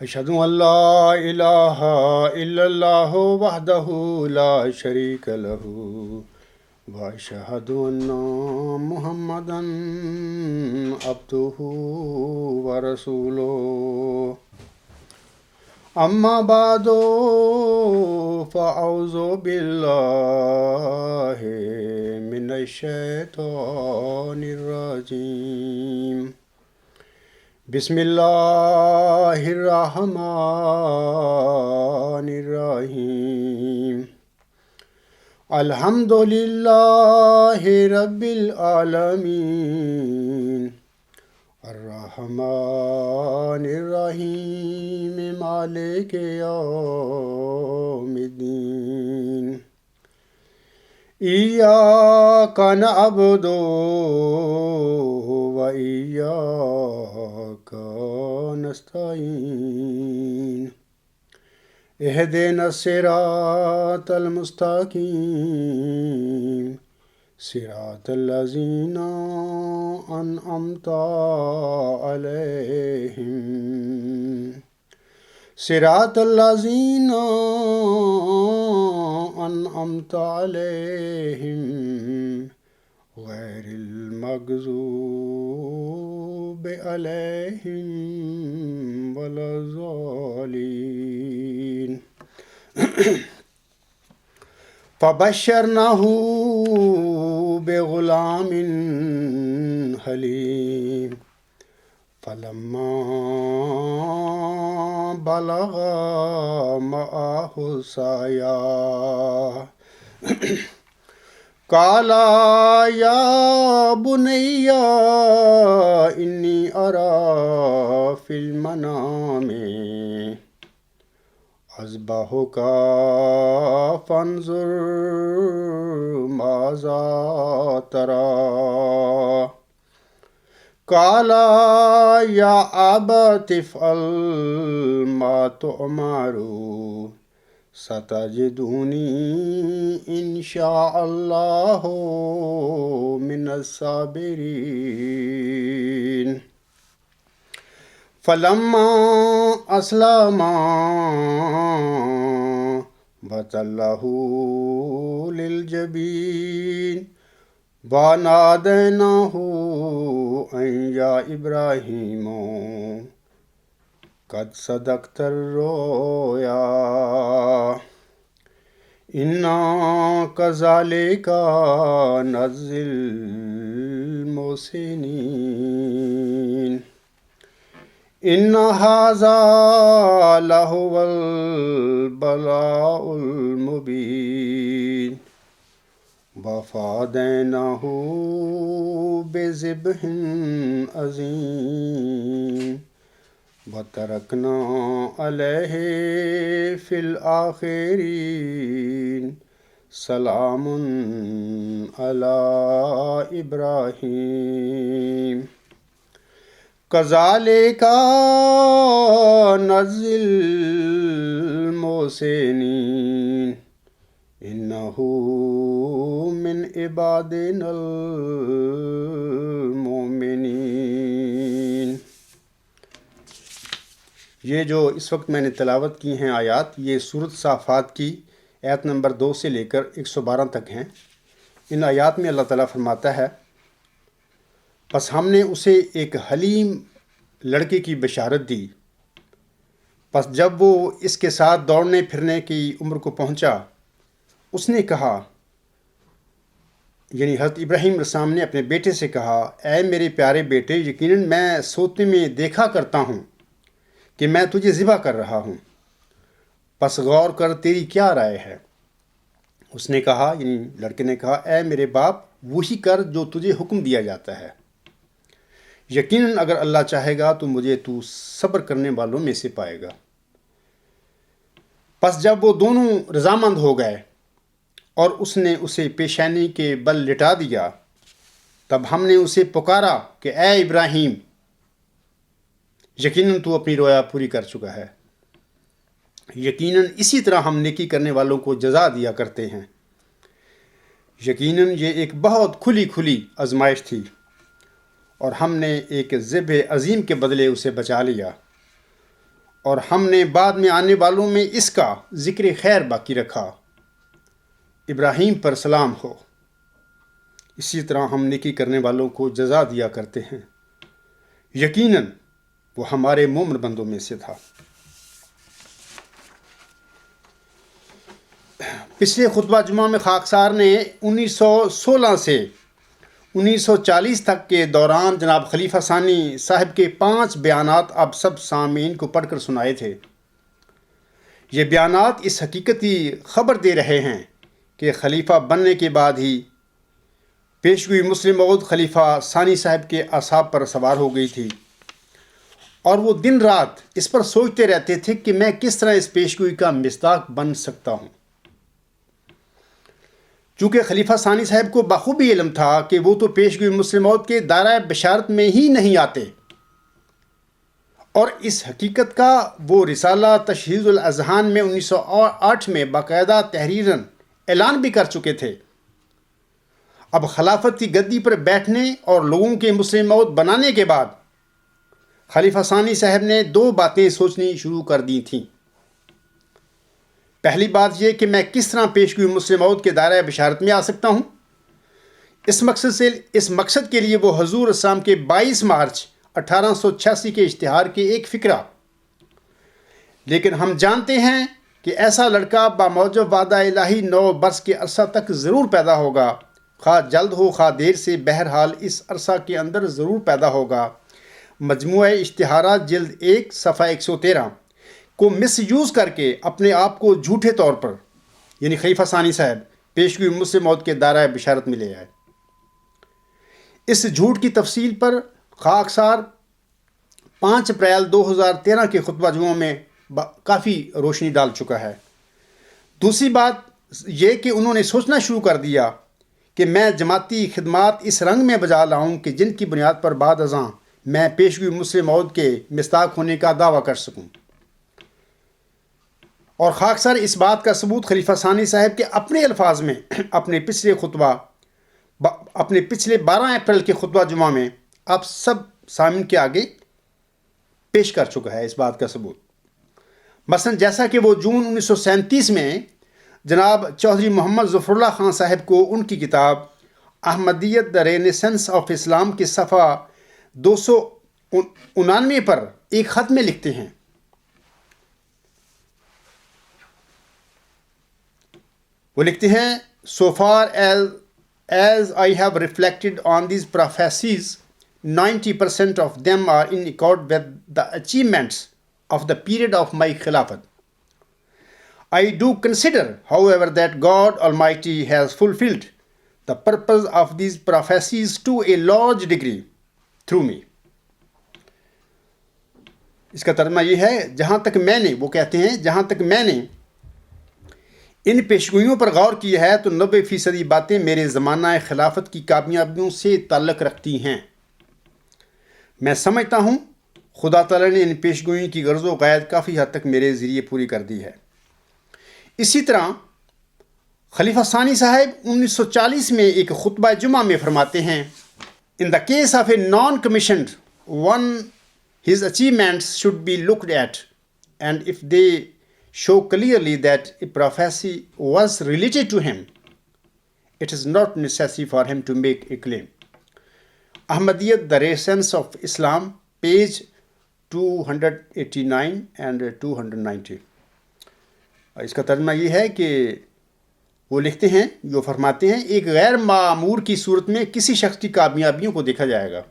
اشہدو ان لا الہ الا اللہ وحدہ لا شریک لہ واشہد ان محمدا عبدہ ورسولہ اما بعد فاعوذ باللہ من الشیطان الرجیم بسم اللہ الرحمن الرحیم الحمد للہ رب العالمین الرحمن الرحیم مالک یوم الدین ایاک نعبد و ایاک نستعین اہدنا الصراط المستقیم صراط الذین انعمت علیہم صراط الذین انعمت علیہم غیر المغضوب علیہم ولا الضالین فبشرناہ بغلام حلیم فلما بلغ معه السعي قال يا بني إني أرى في المنام أذبحك فانظر ماذا ترى قال يا أبت افعل ما تؤمر ستجدني إن شاء الله من الصابرين فلما أسلما وتله للجبين وناديناه أن يا إبراهيم قد صدقت الرؤيا إنا كذلك نجزي المحسنين إن هذا لهو البلاء المبين وفديناه بذبح عظيم وتركنا عليه في الآخرين سلام على إبراهيم كذلك نجزي المحسنين إنه من عبادنا المؤمنين۔ یہ جو اس وقت میں نے تلاوت کی ہیں آیات، یہ سورۃ صافات کی آیت نمبر 2 سے لے کر 112 تک ہیں۔ ان آیات میں اللہ تعالیٰ فرماتا ہے، پس ہم نے اسے ایک حلیم لڑکے کی بشارت دی، پس جب وہ اس کے ساتھ دوڑنے پھرنے کی عمر کو پہنچا، اس نے کہا، یعنی حضرت ابراہیم علیہ السلام نے اپنے بیٹے سے کہا، اے میرے پیارے بیٹے، یقیناً میں سوتے میں دیکھا کرتا ہوں کہ میں تجھے ذبح کر رہا ہوں، پس غور کر تیری کیا رائے ہے؟ اس نے کہا، یعنی لڑکے نے کہا، اے میرے باپ، وہی کر جو تجھے حکم دیا جاتا ہے، یقیناً اگر اللہ چاہے گا تو مجھے تو صبر کرنے والوں میں سے پائے گا۔ پس جب وہ دونوں رضامند ہو گئے اور اس نے اسے پیشانی کے بل لٹا دیا، تب ہم نے اسے پکارا کہ اے ابراہیم، یقیناً تو اپنی رویا پوری کر چکا ہے، یقیناً اسی طرح ہم نیکی کرنے والوں کو جزا دیا کرتے ہیں۔ یقیناً یہ ایک بہت کھلی آزمائش تھی، اور ہم نے ایک ذبح عظیم کے بدلے اسے بچا لیا، اور ہم نے بعد میں آنے والوں میں اس کا ذکر خیر باقی رکھا۔ ابراہیم پر سلام ہو۔ اسی طرح ہم نیکی کرنے والوں کو جزا دیا کرتے ہیں، یقیناً وہ ہمارے مومن بندوں میں سے تھا۔ پچھلے خطبہ جمعہ میں خاکسار نے 1916 سے 1940 تک کے دوران جناب خلیفہ ثانی صاحب کے 5 بیانات اب سب سامعین کو پڑھ کر سنائے تھے۔ یہ بیانات اس حقیقت کی خبر دے رہے ہیں کہ خلیفہ بننے کے بعد ہی پیشگوئی مسلم موعود خلیفہ ثانی صاحب کے اعصاب پر سوار ہو گئی تھی، اور وہ دن رات اس پر سوچتے رہتے تھے کہ میں کس طرح اس پیشگوئی کا مصداق بن سکتا ہوں۔ چونکہ خلیفہ ثانی صاحب کو بخوبی علم تھا کہ وہ تو پیشگوئی مسلم موعود کے دائرہ بشارت میں ہی نہیں آتے، اور اس حقیقت کا وہ رسالہ تشہیر الاذہان میں 1908 میں باقاعدہ تحریراً اعلان بھی کر چکے تھے۔ اب خلافت کی گدی پر بیٹھنے اور لوگوں کے مسلم موعود بنانے کے بعد خلیفہ ثانی صاحب نے 2 باتیں سوچنی شروع کر دی تھیں۔ پہلی بات یہ کہ میں کس طرح پیشگوئی مسلم موعود کے دائرہ بشارت میں آ سکتا ہوں۔ اس مقصد کے لیے وہ حضور اسلام کے 22 مارچ 1886 کے اشتہار کے ایک فقرہ، لیکن ہم جانتے ہیں کہ ایسا لڑکا باموجب وعدہ الہی 9 برس کے عرصہ تک ضرور پیدا ہوگا، خواہ جلد ہو خواہ دیر سے، بہرحال اس عرصہ کے اندر ضرور پیدا ہوگا۔ مجموعہ اشتہارات جلد 1 صفحہ 113 کو مس یوز کر کے اپنے آپ کو جھوٹے طور پر، یعنی خلیفہ ثانی صاحب، پیشگوئی مسلم موعود کے دائرہ بشارت میں لے آئے۔ اس جھوٹ کی تفصیل پر خاکسار 5 اپریل 2013 کے خطبہ جمعہ میں کافی روشنی ڈال چکا ہے۔ دوسری بات یہ کہ انہوں نے سوچنا شروع کر دیا کہ میں جماعتی خدمات اس رنگ میں بجا لاؤں کہ جن کی بنیاد پر بعد ازاں میں پیشگوئی مسلم موعود کے مصداق ہونے کا دعویٰ کر سکوں۔ اور خاکسار اس بات کا ثبوت خلیفہ ثانی صاحب کے اپنے الفاظ میں اپنے پچھلے 12 اپریل کے خطبہ جمعہ میں آپ سب سامعین کے آگے پیش کر چکا ہے۔ اس بات کا ثبوت مثلا جیسا کہ وہ جون 1937 میں جناب چودھری محمد ظفر اللہ خان صاحب کو ان کی کتاب احمدیت دا رینیسنس آف اسلام کے صفحہ 299 پر ایک خط میں لکھتے ہیں۔ وہ لکھتے ہیں So far as I have reflected on these prophecies, 90% of them are in accord with the achievements of the period of my Khilafat. I do consider, however, that God Almighty has fulfilled the purpose of these prophecies to a large degree through me. اس کا ترجمہ یہ ہے، جہاں تک میں نے، وہ کہتے ہیں، جہاں تک میں نے ان پیشگوئیوں پر غور کیا ہے تو 90% باتیں میرے زمانہ خلافت کی کامیابیوں سے تعلق رکھتی ہیں۔ میں سمجھتا ہوں خدا تعالیٰ نے ان پیشگوئیوں کی غرض و غایت کافی حد تک میرے ذریعے پوری کر دی ہے۔ اسی طرح خلیفہ ثانی صاحب 1940 میں ایک خطبہ جمعہ میں فرماتے ہیں، In the case of a non-commissioned one, his achievements should be looked at, and if they show clearly that a prophecy was related to him, it is not necessary for him to make a claim. Ahmadiyyat, The Essence of Islam, page 289 and 290. اس کا ترجمہ یہ ہے کہ وہ لکھتے ہیں، جو فرماتے ہیں، ایک غیر معمور کی صورت میں کسی شخص کی کامیابیوں کو دیکھا جائے گا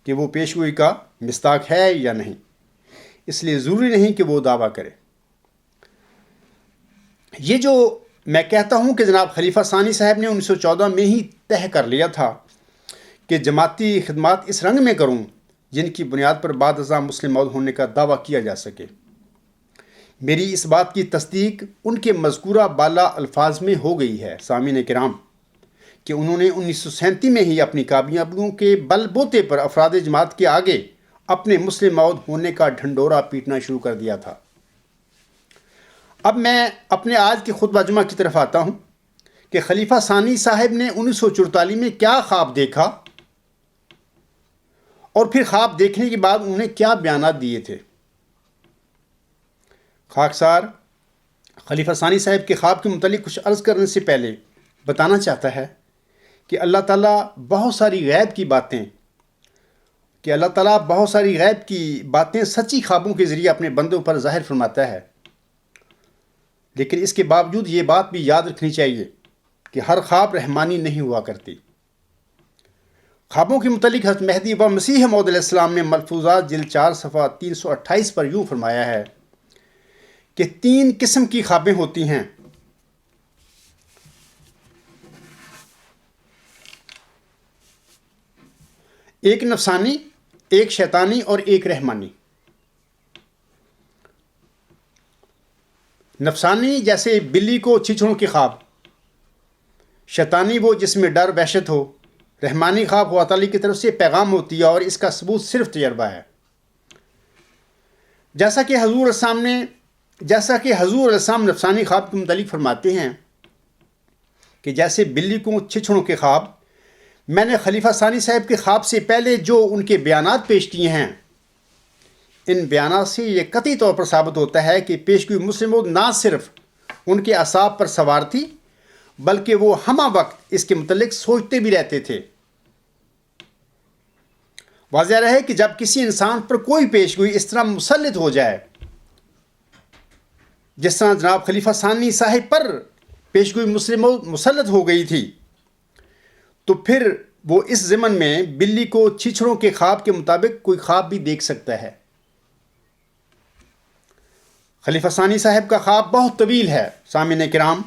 کہ وہ پیشگوئی کا مصداق ہے یا نہیں، اس لیے ضروری نہیں کہ وہ دعویٰ کرے۔ یہ جو میں کہتا ہوں کہ جناب خلیفہ ثانی صاحب نے 1914 میں ہی طے کر لیا تھا کہ جماعتی خدمات اس رنگ میں کروں جن کی بنیاد پر بعد ازاں مسلم موعود ہونے کا دعویٰ کیا جا سکے۔ میری اس بات کی تصدیق ان کے مذکورہ بالا الفاظ میں ہو گئی ہے سامعین کرام کہ انہوں نے 1937 میں ہی اپنی کامیابیوں کے بل بوتے پر افراد جماعت کے آگے اپنے مسلم موعود ہونے کا ڈھنڈورا پیٹنا شروع کر دیا تھا۔ اب میں اپنے آج کے خطبہ جمعہ کی طرف آتا ہوں کہ خلیفہ ثانی صاحب نے 1944 میں کیا خواب دیکھا اور پھر خواب دیکھنے کے بعد انہوں نے کیا بیانات دیے تھے۔ خاکسار خلیفہ ثانی صاحب کے خواب کے متعلق کچھ عرض کرنے سے پہلے بتانا چاہتا ہے کہ اللہ تعالیٰ بہت ساری غیب کی باتیں سچی خوابوں کے ذریعے اپنے بندوں پر ظاہر فرماتا ہے، لیکن اس کے باوجود یہ بات بھی یاد رکھنی چاہیے کہ ہر خواب رحمانی نہیں ہوا کرتی۔ خوابوں کے متعلق حضرت مہدی و مسیح موعود علیہ السلام نے ملفوظات جلد 4 صفحہ 328 پر یوں فرمایا ہے کہ 3 قسم کی خوابیں ہوتی ہیں۔ ایک نفسانی، ایک شیطانی اور ایک رحمانی۔ نفسانی جیسے بلی کو چیچڑوں کے خواب، شیطانی وہ جس میں ڈر وحشت ہو، رحمانی خواب خدا تعالی کی طرف سے پیغام ہوتی ہے اور اس کا ثبوت صرف تجربہ ہے۔ جیسا کہ حضور علیہ السلام نفسانی خواب کے متعلق فرماتے ہیں کہ جیسے بلی کو چیچڑوں کے خواب، میں نے خلیفہ ثانی صاحب کے خواب سے پہلے جو ان کے بیانات پیش کیے ہیں، ان بیانات سے یہ قطعی طور پر ثابت ہوتا ہے کہ پیشگوئی مسلم موعود نہ صرف ان کے اعصاب پر سوار تھی بلکہ وہ ہمہ وقت اس کے متعلق سوچتے بھی رہتے تھے۔ واضح رہے کہ جب کسی انسان پر کوئی پیشگوئی اس طرح مسلط ہو جائے جس طرح جناب خلیفہ ثانی صاحب پر پیشگوئی مسلم موعود مسلط ہو گئی تھی، تو پھر وہ اس ضمن میں بلی کو چیچڑوں کے خواب کے مطابق کوئی خواب بھی دیکھ سکتا ہے۔ خلیفہ ثانی صاحب کا خواب بہت طویل ہے سامعین کرام،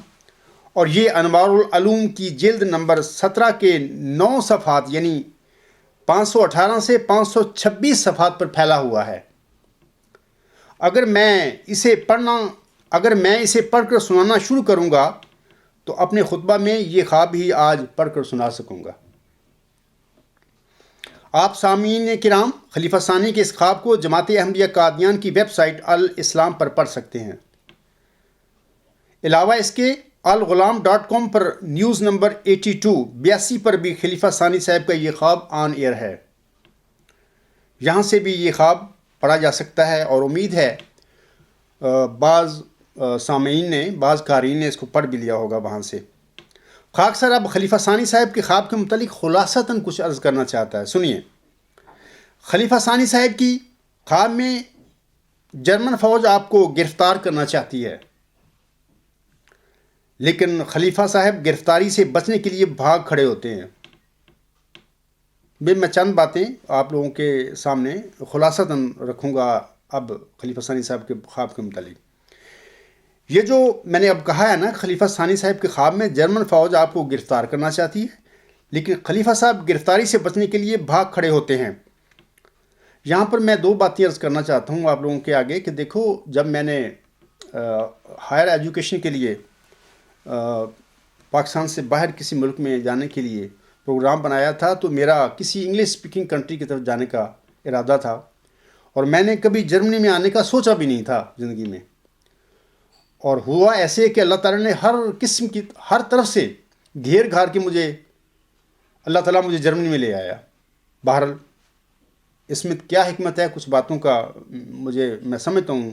اور یہ انوار العلوم کی جلد نمبر 17 کے 9 صفحات یعنی 518 سے 526 صفحات پر پھیلا ہوا ہے۔ اگر میں اسے پڑھ کر سنانا شروع کروں گا تو اپنے خطبہ میں یہ خواب ہی آج پڑھ کر سنا سکوں گا۔ آپ سامعین کرام خلیفہ ثانی کے اس خواب کو جماعت احمدیہ قادیان کی ویب سائٹ الاسلام پر پڑھ سکتے ہیں۔ علاوہ اس کے الغلام.com پر نیوز نمبر 82 پر بھی خلیفہ ثانی صاحب کا یہ خواب آن ایئر ہے، یہاں سے بھی یہ خواب پڑھا جا سکتا ہے، اور امید ہے بعض قارئین نے اس کو پڑھ بھی لیا ہوگا وہاں سے۔ خاکسار اب خلیفہ ثانی صاحب کے خواب کے متعلق خلاصتاً کچھ عرض کرنا چاہتا ہے، سنیے۔ خلیفہ ثانی صاحب کی خواب میں جرمن فوج آپ کو گرفتار کرنا چاہتی ہے، لیکن خلیفہ صاحب گرفتاری سے بچنے کے لیے بھاگ کھڑے ہوتے ہیں۔ میں چند باتیں آپ لوگوں کے سامنے خلاصتاً رکھوں گا اب خلیفہ ثانی صاحب کے خواب کے متعلق۔ یہ جو میں نے اب کہا ہے نا، خلیفہ ثانی صاحب کے خواب میں جرمن فوج آپ کو گرفتار کرنا چاہتی ہے، لیکن خلیفہ صاحب گرفتاری سے بچنے کے لیے بھاگ کھڑے ہوتے ہیں۔ یہاں پر میں 2 باتیں عرض کرنا چاہتا ہوں آپ لوگوں کے آگے کہ دیکھو، جب میں نے ہائر ایجوکیشن کے لیے پاکستان سے باہر کسی ملک میں جانے کے لیے پروگرام بنایا تھا تو میرا کسی انگلش اسپیکنگ کنٹری کی طرف جانے کا ارادہ تھا، اور میں نے کبھی جرمنی میں آنے کا سوچا بھی نہیں تھا زندگی میں، اور ہوا ایسے کہ اللہ تعالیٰ نے ہر طرف سے گھیر گھار کے اللہ تعالیٰ مجھے جرمنی میں لے آیا۔ بہرحال اس میں کیا حکمت ہے، کچھ باتوں کا میں سمجھتا ہوں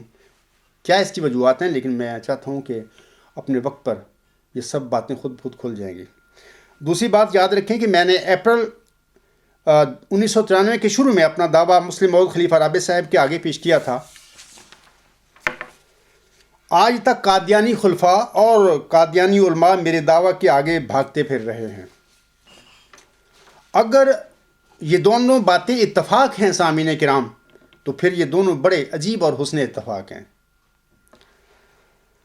کیا اس کی وجوہات ہیں، لیکن میں چاہتا ہوں کہ اپنے وقت پر یہ سب باتیں خود کھل جائیں گی۔ دوسری بات یاد رکھیں کہ میں نے اپریل 1993 کے شروع میں اپنا دعویٰ مسلم موعود خلیفہ رابع صاحب کے آگے پیش کیا تھا۔ آج تک قادیانی خلفاء اور قادیانی علماء میرے دعویٰ کے آگے بھاگتے پھر رہے ہیں۔ اگر یہ دونوں باتیں اتفاق ہیں سامعین کرام، تو پھر یہ دونوں بڑے عجیب اور حسن اتفاق ہیں۔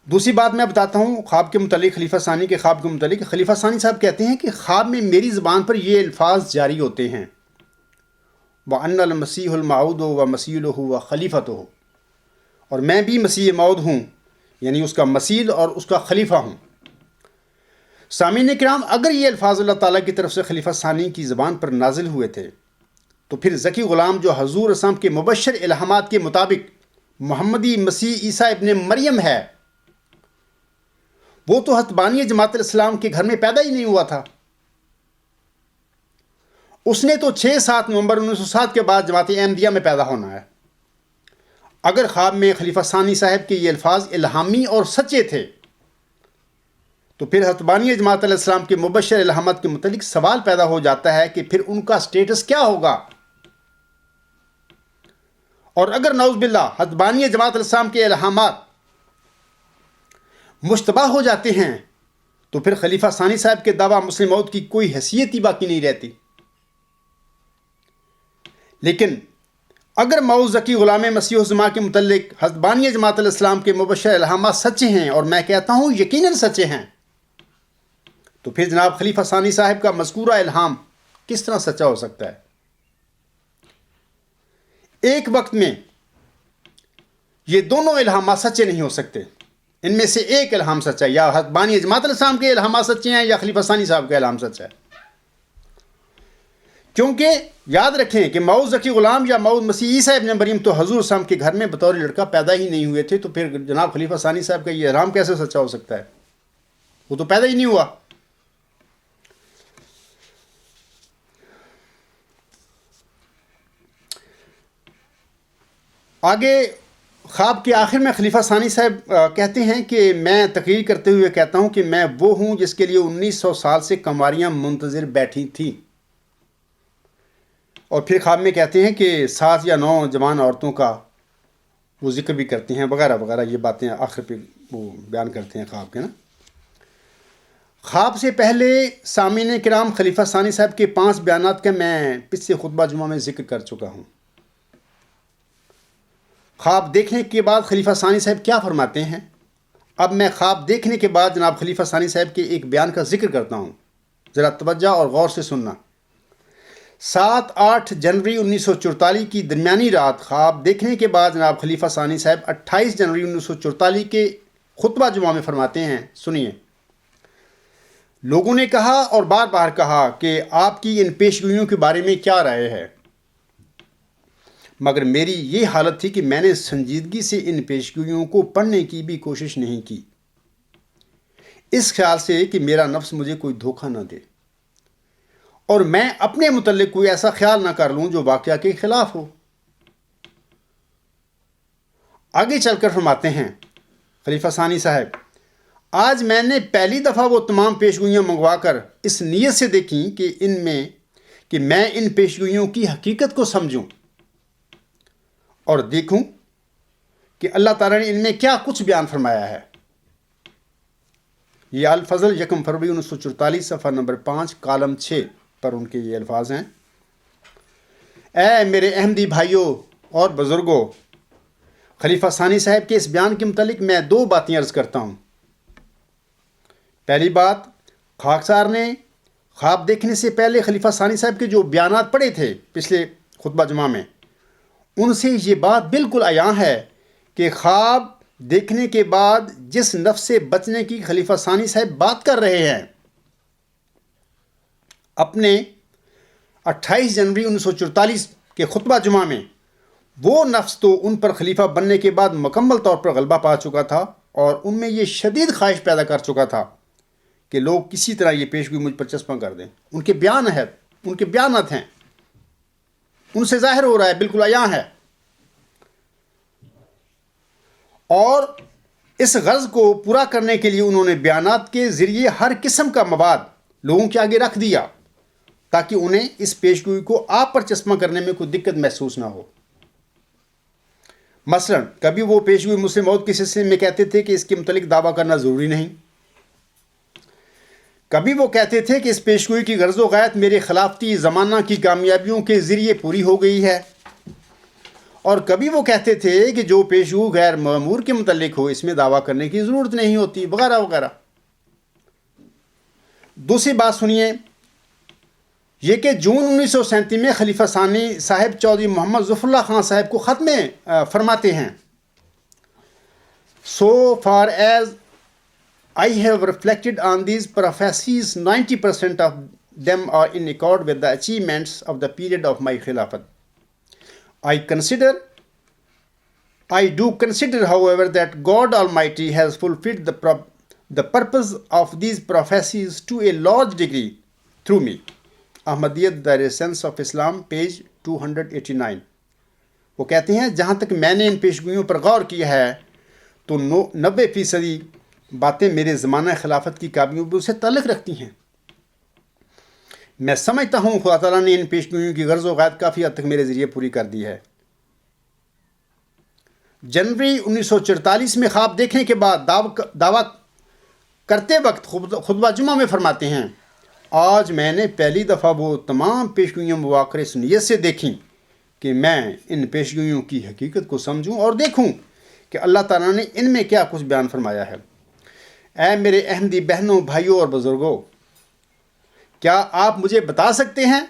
دوسری بات میں بتاتا ہوں خواب کے متعلق، خلیفہ ثانی کے خواب کے متعلق۔ خلیفہ ثانی صاحب کہتے ہیں کہ خواب میں میری زبان پر یہ الفاظ جاری ہوتے ہیں، وَأَنَّ الْمَسِيحُ الْمَوْعُودُ وَمَسِيلُهُ وَخَلِيفَتُهُ، اور میں بھی مسیح موعود ہوں، یعنی اس کا مسیل اور اس کا خلیفہ ہوں۔ سامعین کرام، اگر یہ الفاظ اللہ تعالیٰ کی طرف سے خلیفہ ثانی کی زبان پر نازل ہوئے تھے تو پھر ذکی غلام جو حضور اسلام کے مبشر الہامات کے مطابق محمدی مسیح عیسیٰ ابن مریم ہے، وہ تو حضرت بانی جماعت الاسلام کے گھر میں پیدا ہی نہیں ہوا تھا۔ اس نے تو 6-7 نومبر 1907 کے بعد جماعت احمدیہ میں پیدا ہونا ہے۔ اگر خواب میں خلیفہ ثانی صاحب کے یہ الفاظ الہامی اور سچے تھے تو پھر حضرت بانی جماعت علیہ السلام کے مبشر الہامات کے متعلق سوال پیدا ہو جاتا ہے کہ پھر ان کا سٹیٹس کیا ہوگا. اور اگر نعوذ باللہ حضرت بانی جماعت علیہ السلام کے الہامات مشتبہ ہو جاتے ہیں تو پھر خلیفہ ثانی صاحب کے دعویٰ مسلم موعود کی کوئی حیثیت ہی باقی نہیں رہتی. لیکن اگر موعود ذکی غلام مسیح الزمان کے متعلق حضرت بانی جماعت علیہ السلام کے مبشر الہامات سچے ہیں، اور میں کہتا ہوں یقیناً سچے ہیں، تو پھر جناب خلیفہ ثانی صاحب کا مذکورہ الہام کس طرح سچا ہو سکتا ہے؟ ایک وقت میں یہ دونوں الہامات سچے نہیں ہو سکتے. ان میں سے ایک الہام سچا ہے، یا حضرت بانی جماعت علیہ السلام کے الہامات سچے ہیں یا خلیفہ ثانی صاحب کا الہام سچا ہے. کیونکہ یاد رکھیں کہ موعود ذکی غلام یا موعود مسیح عیسیٰ ابن مریم تو حضور صلی اللہ علیہ وسلم کے گھر میں بطور لڑکا پیدا ہی نہیں ہوئے تھے، تو پھر جناب خلیفہ ثانی صاحب کا یہ الہام کیسے سچا ہو سکتا ہے؟ وہ تو پیدا ہی نہیں ہوا. آگے خواب کے آخر میں خلیفہ ثانی صاحب کہتے ہیں کہ میں تقریر کرتے ہوئے کہتا ہوں کہ میں وہ ہوں جس کے لیے 1900 سال سے کنواریاں منتظر بیٹھی تھیں. اور پھر خواب میں کہتے ہیں کہ 7 یا 9 جوان عورتوں کا وہ ذکر بھی کرتے ہیں وغیرہ وغیرہ. یہ باتیں آخر پہ وہ بیان کرتے ہیں خواب کے نا. خواب سے پہلے سامعین کرام خلیفہ ثانی صاحب کے 5 بیانات کا میں پچھلے خطبہ جمعہ میں ذکر کر چکا ہوں. خواب دیکھنے کے بعد خلیفہ ثانی صاحب کیا فرماتے ہیں؟ اب میں خواب دیکھنے کے بعد جناب خلیفہ ثانی صاحب کے ایک بیان کا ذکر کرتا ہوں، ذرا توجہ اور غور سے سننا. 7-8 جنوری 1944 کی درمیانی رات خواب دیکھنے کے بعد جناب خلیفہ ثانی صاحب 28 جنوری 1944 کے خطبہ جمعہ میں فرماتے ہیں، سنیے. لوگوں نے کہا اور بار بار کہا کہ آپ کی ان پیشگوئیوں کے بارے میں کیا رائے ہے، مگر میری یہ حالت تھی کہ میں نے سنجیدگی سے ان پیشگوئیوں کو پڑھنے کی بھی کوشش نہیں کی، اس خیال سے کہ میرا نفس مجھے کوئی دھوکہ نہ دے اور میں اپنے متعلق کوئی ایسا خیال نہ کر لوں جو واقعہ کے خلاف ہو. آگے چل کر فرماتے ہیں خلیفہ ثانی صاحب، آج میں نے پہلی دفعہ وہ تمام پیشگوئیاں منگوا کر اس نیت سے دیکھیں کہ میں ان پیشگوئیوں کی حقیقت کو سمجھوں اور دیکھوں کہ اللہ تعالیٰ نے ان میں کیا کچھ بیان فرمایا ہے. یہ الفضل 1 فروری 1944 صفحہ نمبر 5 کالم 6 پر ان کے یہ الفاظ ہیں. اے میرے احمدی بھائیوں اور بزرگوں، خلیفہ ثانی صاحب کے اس بیان کے متعلق میں 2 باتیں عرض کرتا ہوں. پہلی بات، خاکسار نے خواب دیکھنے سے پہلے خلیفہ ثانی صاحب کے جو بیانات پڑھے تھے پچھلے خطبہ جمعہ میں، ان سے یہ بات بالکل عیاں ہے کہ خواب دیکھنے کے بعد جس نفس سے بچنے کی خلیفہ ثانی صاحب بات کر رہے ہیں، اپنے 28 جنوری 1944 کے خطبہ جمعہ میں وہ نفس تو ان پر خلیفہ بننے کے بعد مکمل طور پر غلبہ پا چکا تھا اور ان میں یہ شدید خواہش پیدا کر چکا تھا کہ لوگ کسی طرح یہ پیشگوئی مجھ پر چسپاں کر دیں. ان کے بیانات ہیں، ان سے ظاہر ہو رہا ہے، بالکل عیاں ہے. اور اس غرض کو پورا کرنے کے لیے انہوں نے بیانات کے ذریعے ہر قسم کا مواد لوگوں کے آگے رکھ دیا تاکہ انہیں اس پیشگوئی کو آپ پر چسپاں کرنے میں کوئی دقت محسوس نہ ہو. مثلا کبھی وہ پیشگوئی مسلم موعود کے سلسلے میں کہتے تھے کہ اس کے متعلق دعویٰ کرنا ضروری نہیں. کبھی وہ کہتے تھے کہ اس پیشگوئی کی غرض و غایت میرے خلافتی زمانہ کی کامیابیوں کے ذریعے پوری ہو گئی ہے. اور کبھی وہ کہتے تھے کہ جو پیشگوئی غیر معمور کے متعلق ہو اس میں دعویٰ کرنے کی ضرورت نہیں ہوتی، وغیرہ وغیرہ. دوسری بات سنیے، یہ کہ جون 1937 میں خلیفہ ثانی صاحب چودھری محمد ظفر اللہ خان صاحب کو خط میں فرماتے ہیں، So far as I have reflected on these prophecies, 90% of them are in accord with the achievements of the period of my Khilafat. I do consider, however, that God Almighty has fulfilled the purpose of these prophecies to a large degree through me. Ahmadiyyat, The Essence of Islam, page 289. وہ کہتے ہیں جہاں تک میں نے ان پیشگوئیوں پر غور کیا ہے تو 90% باتیں میرے زمانہ خلافت کی کامیابیوں سے تعلق رکھتی ہیں۔ میں سمجھتا ہوں خدا تعالیٰ نے ان پیشگوئیوں کی غرض و غایت کافی حد تک میرے ذریعے پوری کر دی ہے۔ جنوری 1944 میں خواب دیکھنے کے بعد دعویٰ کرتے وقت خطبہ جمعہ میں فرماتے ہیں، آج میں نے پہلی دفعہ وہ تمام پیشگوئیاں مواقع اس نیت سے دیکھیں کہ میں ان پیشگوئیوں کی حقیقت کو سمجھوں اور دیکھوں کہ اللہ تعالیٰ نے ان میں کیا کچھ بیان فرمایا ہے۔ اے میرے احمدی بہنوں، بھائیوں اور بزرگوں، کیا آپ مجھے بتا سکتے ہیں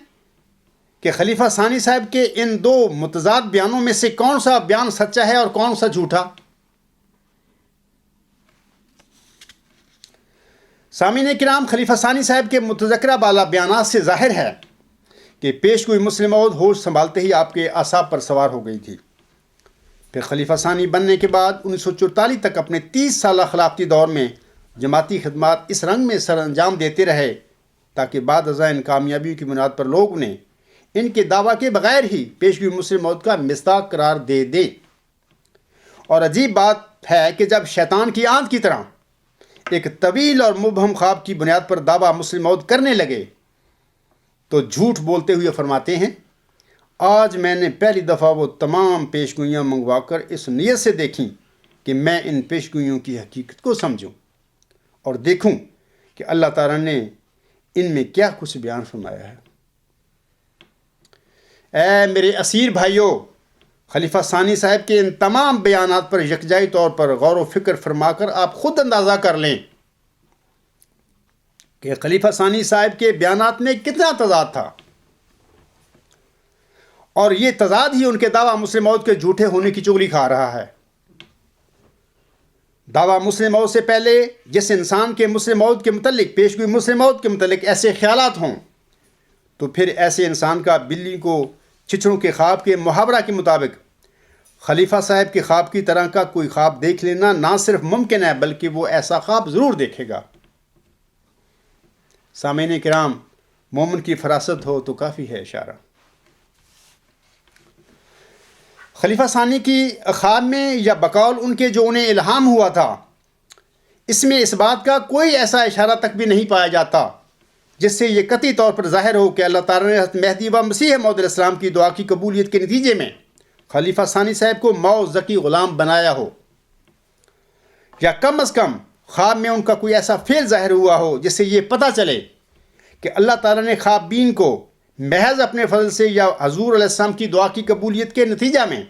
کہ خلیفہ ثانی صاحب کے ان دو متضاد بیانوں میں سے کون سا بیان سچا ہے اور کون سا جھوٹا؟ سامعین کرام، خلیفہ ثانی صاحب کے متذکرہ بالا بیانات سے ظاہر ہے کہ پیشگوئی مسلم موعود ہوش سنبھالتے ہی آپ کے اعصاب پر سوار ہو گئی تھی۔ پھر خلیفہ ثانی بننے کے بعد 1944 تک اپنے 30 سالہ خلافتی دور میں جماعتی خدمات اس رنگ میں سر انجام دیتے رہے تاکہ بعد ازاں ان کامیابیوں کی بنیاد پر لوگ انہیں ان کے دعویٰ کے بغیر ہی پیشگوئی مسلم موعود کا مصداق قرار دے دیں۔ اور عجیب بات ہے کہ جب شیطان کی آند کی طرح ایک طویل اور مبہم خواب کی بنیاد پر دعویٰ مسلم موعود کرنے لگے تو جھوٹ بولتے ہوئے فرماتے ہیں، آج میں نے پہلی دفعہ وہ تمام پیشگوئیاں منگوا کر اس نیت سے دیکھیں کہ میں ان پیشگوئیوں کی حقیقت کو سمجھوں اور دیکھوں کہ اللہ تعالیٰ نے ان میں کیا کچھ بیان فرمایا ہے۔ اے میرے اسیر بھائیوں، خلیفہ ثانی صاحب کے ان تمام بیانات پر یکجائی طور پر غور و فکر فرما کر آپ خود اندازہ کر لیں کہ خلیفہ ثانی صاحب کے بیانات میں کتنا تضاد تھا، اور یہ تضاد ہی ان کے دعویٰ مسلم موعود کے جھوٹے ہونے کی چغلی کھا رہا ہے۔ دعویٰ مسلم موعود سے پہلے جس انسان کے مسلم موعود کے متعلق، پیشگوئی مسلم موعود کے متعلق ایسے خیالات ہوں تو پھر ایسے انسان کا بلی کو چچڑوں کے خواب کے محاورہ کے مطابق خلیفہ صاحب کے خواب کی طرح کا کوئی خواب دیکھ لینا نہ صرف ممکن ہے بلکہ وہ ایسا خواب ضرور دیکھے گا۔ سامعین کرام، مومن کی فراست ہو تو کافی ہے اشارہ۔ خلیفہ ثانی کی خواب میں یا بقول ان کے جو انہیں الہام ہوا تھا، اس میں اس بات کا کوئی ایسا اشارہ تک بھی نہیں پایا جاتا جس سے یہ قطعی طور پر ظاہر ہو کہ اللہ تعالیٰ نے حضرت مہدی و مسیح موعود علیہ السلام کی دعا کی قبولیت کے نتیجے میں خلیفہ ثانی صاحب کو موعود ذکی غلام بنایا ہو، یا کم از کم خواب میں ان کا کوئی ایسا فعل ظاہر ہوا ہو جس سے یہ پتہ چلے کہ اللہ تعالیٰ نے خواب بین کو محض اپنے فضل سے یا حضور علیہ السلام کی دعا کی قبولیت کے نتیجہ میں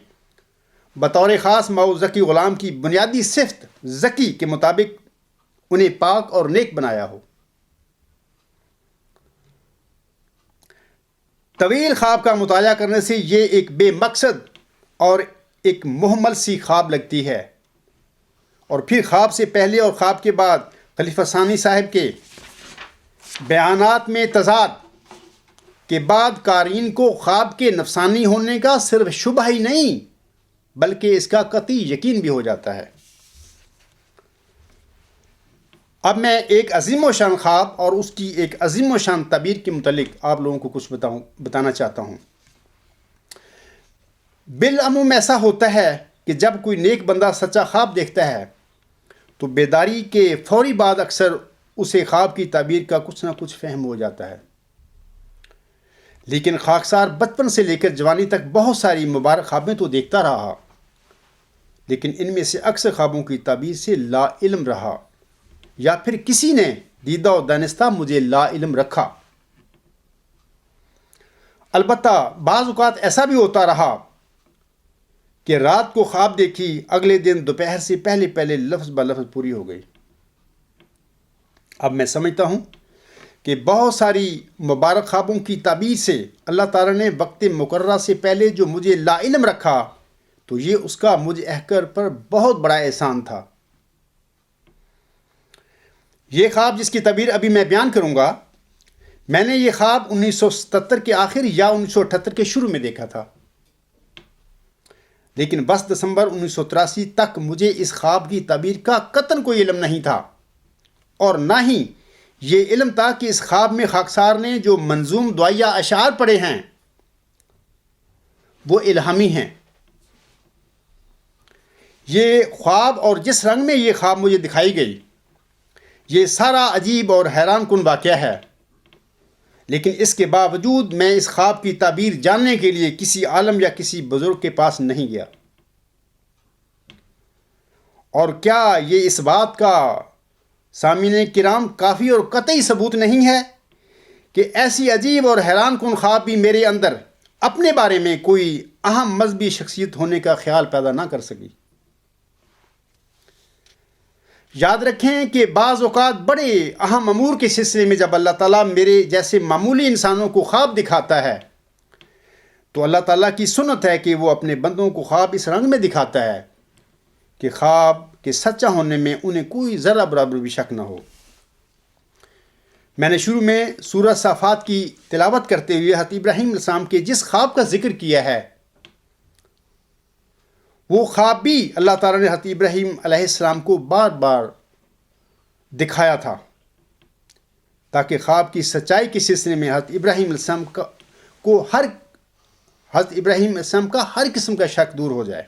بطور خاص موعود ذکی غلام کی بنیادی صفت ذکی کے مطابق انہیں پاک اور نیک بنایا ہو۔ طویل خواب کا مطالعہ کرنے سے یہ ایک بے مقصد اور ایک مہمل سی خواب لگتی ہے، اور پھر خواب سے پہلے اور خواب کے بعد خلیفہ ثانی صاحب کے بیانات میں تضاد کے بعد قارئین کو خواب کے نفسانی ہونے کا صرف شبہ ہی نہیں بلکہ اس کا قطعی یقین بھی ہو جاتا ہے۔ اب میں ایک عظیم و شان خواب اور اس کی ایک عظیم و شان تعبیر کے متعلق آپ لوگوں کو کچھ بتانا چاہتا ہوں۔ بالعموم ایسا ہوتا ہے کہ جب کوئی نیک بندہ سچا خواب دیکھتا ہے تو بیداری کے فوری بعد اکثر اسے خواب کی تعبیر کا کچھ نہ کچھ فہم ہو جاتا ہے، لیکن خاکسار بچپن سے لے کر جوانی تک بہت ساری مبارک خوابیں تو دیکھتا رہا، لیکن ان میں سے اکثر خوابوں کی تعبیر سے لا علم رہا، یا پھر کسی نے دیدہ و دانستہ مجھے لا علم رکھا۔ البتہ بعض اوقات ایسا بھی ہوتا رہا کہ رات کو خواب دیکھی، اگلے دن دوپہر سے پہلے پہلے لفظ بہ لفظ پوری ہو گئی۔ اب میں سمجھتا ہوں کہ بہت ساری مبارک خوابوں کی تعبیر سے اللہ تعالیٰ نے وقت مقررہ سے پہلے جو مجھے لا علم رکھا تو یہ اس کا مجھ احکر پر بہت بڑا احسان تھا۔ یہ خواب جس کی تعبیر ابھی میں بیان کروں گا، میں نے یہ خواب 1977 کے آخر یا 1978 کے شروع میں دیکھا تھا، لیکن 10 دسمبر 1983 تک مجھے اس خواب کی تعبیر کا قطعاً کوئی علم نہیں تھا، اور نہ ہی یہ علم تھا کہ اس خواب میں خاکسار نے جو منظوم دعائیہ اشعار پڑھے ہیں وہ الہامی ہیں یہ خواب اور جس رنگ میں یہ خواب مجھے دکھائی گئی، یہ سارا عجیب اور حیران کن واقعہ ہے، لیکن اس کے باوجود میں اس خواب کی تعبیر جاننے کے لیے کسی عالم یا کسی بزرگ کے پاس نہیں گیا۔ اور کیا یہ اس بات کا سامعین کرام کافی اور قطعی ثبوت نہیں ہے کہ ایسی عجیب اور حیران کن خواب بھی میرے اندر اپنے بارے میں کوئی اہم مذہبی شخصیت ہونے کا خیال پیدا نہ کر سکی؟ یاد رکھیں کہ بعض اوقات بڑے اہم امور کے سلسلے میں جب اللہ تعالیٰ میرے جیسے معمولی انسانوں کو خواب دکھاتا ہے تو اللہ تعالیٰ کی سنت ہے کہ وہ اپنے بندوں کو خواب اس رنگ میں دکھاتا ہے کہ خواب کے سچا ہونے میں انہیں کوئی ذرہ برابر بھی شک نہ ہو۔ میں نے شروع میں سورہ صافات کی تلاوت کرتے ہوئے حضرت ابراہیم علیہ السلام کے جس خواب کا ذکر کیا ہے، وہ خواب بھی اللہ تعالیٰ نے حضرت ابراہیم علیہ السلام کو بار بار دکھایا تھا تاکہ خواب کی سچائی کے سلسلے میں حضرت ابراہیم علیہ السلام کا ہر قسم کا شک دور ہو جائے۔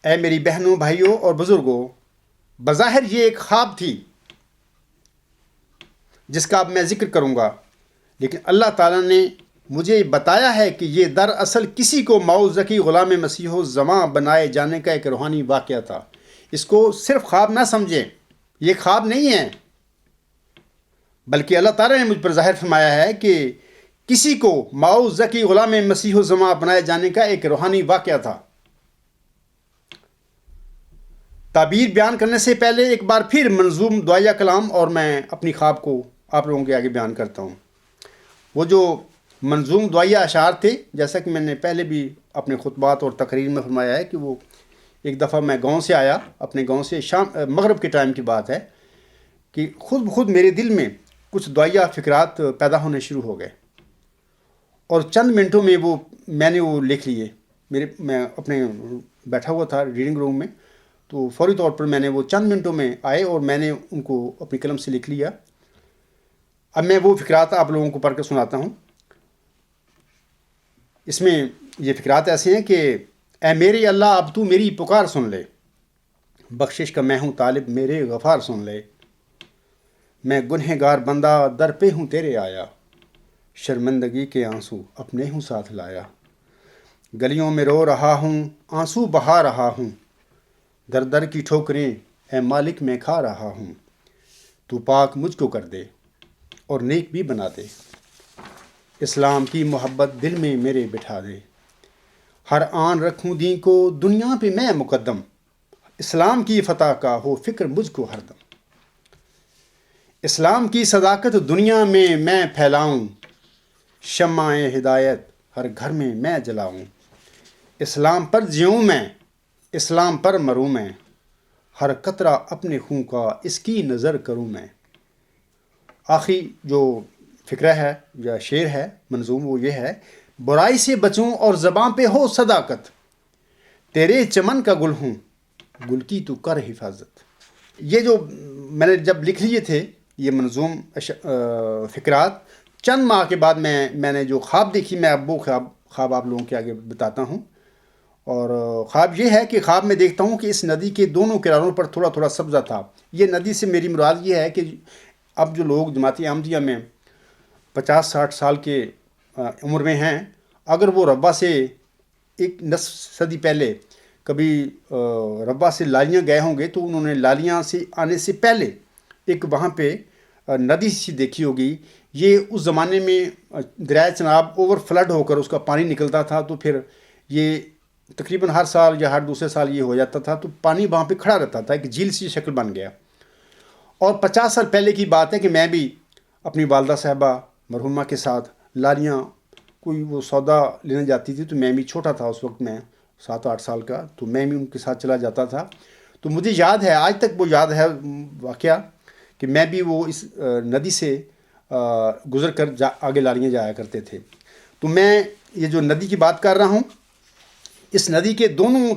اے میری بہنوں، بھائیوں اور بزرگوں، بظاہر یہ ایک خواب تھی جس کا اب میں ذکر کروں گا، لیکن اللہ تعالیٰ نے مجھے بتایا ہے کہ یہ دراصل کسی کو موعظی غلام مسیح الزمان بنائے جانے کا ایک روحانی واقعہ تھا۔ اس کو صرف خواب نہ سمجھیں، یہ خواب نہیں ہے، بلکہ اللہ تعالیٰ نے مجھ پر ظاہر فرمایا ہے کہ کسی کو موعظی غلام مسیح الزمان بنائے جانے کا ایک روحانی واقعہ تھا۔ تعبیر بیان کرنے سے پہلے ایک بار پھر منظوم دعائیہ کلام اور میں اپنی خواب کو آپ لوگوں کے آگے بیان کرتا ہوں۔ وہ جو منظوم دعائیہ اشعار تھے، جیسا کہ میں نے پہلے بھی اپنے خطبات اور تقریر میں فرمایا ہے کہ وہ ایک دفعہ میں گاؤں سے آیا، اپنے گاؤں سے مغرب کے ٹائم کی بات ہے کہ خود بخود میرے دل میں کچھ دعائیہ فکرات پیدا ہونے شروع ہو گئے، اور چند منٹوں میں میں نے وہ لکھ لیے۔ میں اپنے بیٹھا ہوا تھا ریڈنگ روم میں، تو فوری طور پر میں نے وہ چند منٹوں میں آئے اور میں نے ان کو اپنی قلم سے لکھ لیا۔ اب میں وہ فکرات آپ لوگوں کو پڑھ کر سناتا ہوں۔ اس میں یہ فکرات ایسے ہیں کہ اے میرے اللہ، اب تو میری پکار سن لے، بخشش کا میں ہوں طالب، میرے غفار سن لے، میں گنہگار بندہ در پہ ہوں تیرے آیا، شرمندگی کے آنسو اپنے ہوں ساتھ لایا، گلیوں میں رو رہا ہوں، آنسو بہا رہا ہوں، در در کی ٹھوکریں اے مالک میں کھا رہا ہوں، تو پاک مجھ کو کر دے اور نیک بھی بنا دے، اسلام کی محبت دل میں میرے بٹھا دے، ہر آن رکھوں دین کو دنیا پہ میں مقدم، اسلام کی فتح کا ہو فکر مجھ کو ہر دم، اسلام کی صداقت دنیا میں پھیلاؤں، شمع ہدایت ہر گھر میں جلاؤں، اسلام پر جیوں میں، اسلام پر مروں میں، ہر قطرہ اپنے خون کا اس کی نظر کروں میں۔ آخری جو فکرہ ہے یا شعر ہے منظوم، وہ یہ ہے: برائی سے بچوں اور زباں پہ ہو صداقت، تیرے چمن کا گل ہوں، گل کی تو کر حفاظت۔ یہ جو میں نے جب لکھ لیے تھے یہ منظوم فکرات، چند ماہ کے بعد میں نے جو خواب دیکھی، میں اب وہ خواب آپ لوگوں کے آگے بتاتا ہوں۔ اور خواب یہ ہے کہ خواب میں دیکھتا ہوں کہ اس ندی کے دونوں کناروں پر تھوڑا تھوڑا سبزہ تھا۔ یہ ندی سے میری مراد یہ ہے کہ اب جو لوگ جماعت احمدیہ میں 50-60 سال کے عمر میں ہیں، اگر وہ ربا سے ایک نصف صدی پہلے کبھی ربا سے لالیاں گئے ہوں گے تو انہوں نے لالیاں سے آنے سے پہلے ایک وہاں پہ ندی سی دیکھی ہوگی۔ یہ اس زمانے میں دریائے چناب اوور فلڈ ہو کر اس کا پانی نکلتا تھا، تو پھر یہ تقریباً ہر سال یا ہر دوسرے سال یہ ہو جاتا تھا، تو پانی وہاں پہ کھڑا رہتا تھا، ایک جھیل سی شکل بن گیا۔ اور 50 سال پہلے کی بات ہے کہ میں بھی اپنی والدہ صاحبہ مرحومہ کے ساتھ لالیاں کوئی وہ سودا لینے جاتی تھی، تو میں بھی چھوٹا تھا اس وقت، میں 7-8 سال کا، تو میں بھی ان کے ساتھ چلا جاتا تھا۔ تو مجھے یاد ہے، آج تک وہ یاد ہے واقعہ کہ میں بھی وہ اس ندی سے گزر کر آگے لالیاں جایا کرتے تھے۔ تو میں یہ جو ندی کی بات کر رہا ہوں، اس ندی کے دونوں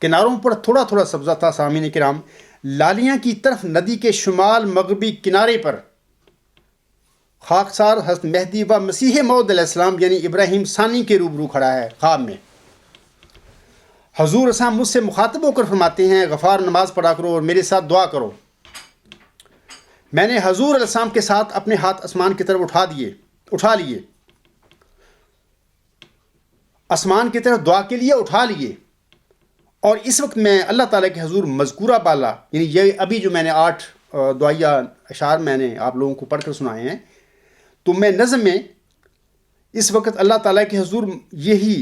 کناروں پر تھوڑا تھوڑا سبزہ تھا۔ سامعین کرام، لالیاں کی طرف ندی کے شمال مغربی کنارے پر خاکسار حضرت مہدی و مسیح موعود علیہ السلام یعنی ابراہیم ثانی کے روبرو کھڑا ہے خواب میں۔ حضور اسلام مجھ سے مخاطب ہو کر فرماتے ہیں غفار نماز پڑھا کرو اور میرے ساتھ دعا کرو۔ میں نے حضور علیہ السلام کے ساتھ اپنے ہاتھ آسمان کی طرف اٹھا لیے، آسمان کی طرف دعا کے لیے اٹھا لیے، اور اس وقت میں اللہ تعالیٰ کے حضور مذکورہ بالا، یعنی یہ ابھی جو میں نے 8 دعائیہ اشعار میں نے آپ لوگوں کو پڑھ کر سنائے ہیں، تو میں نظم میں اس وقت اللہ تعالیٰ کے حضور یہی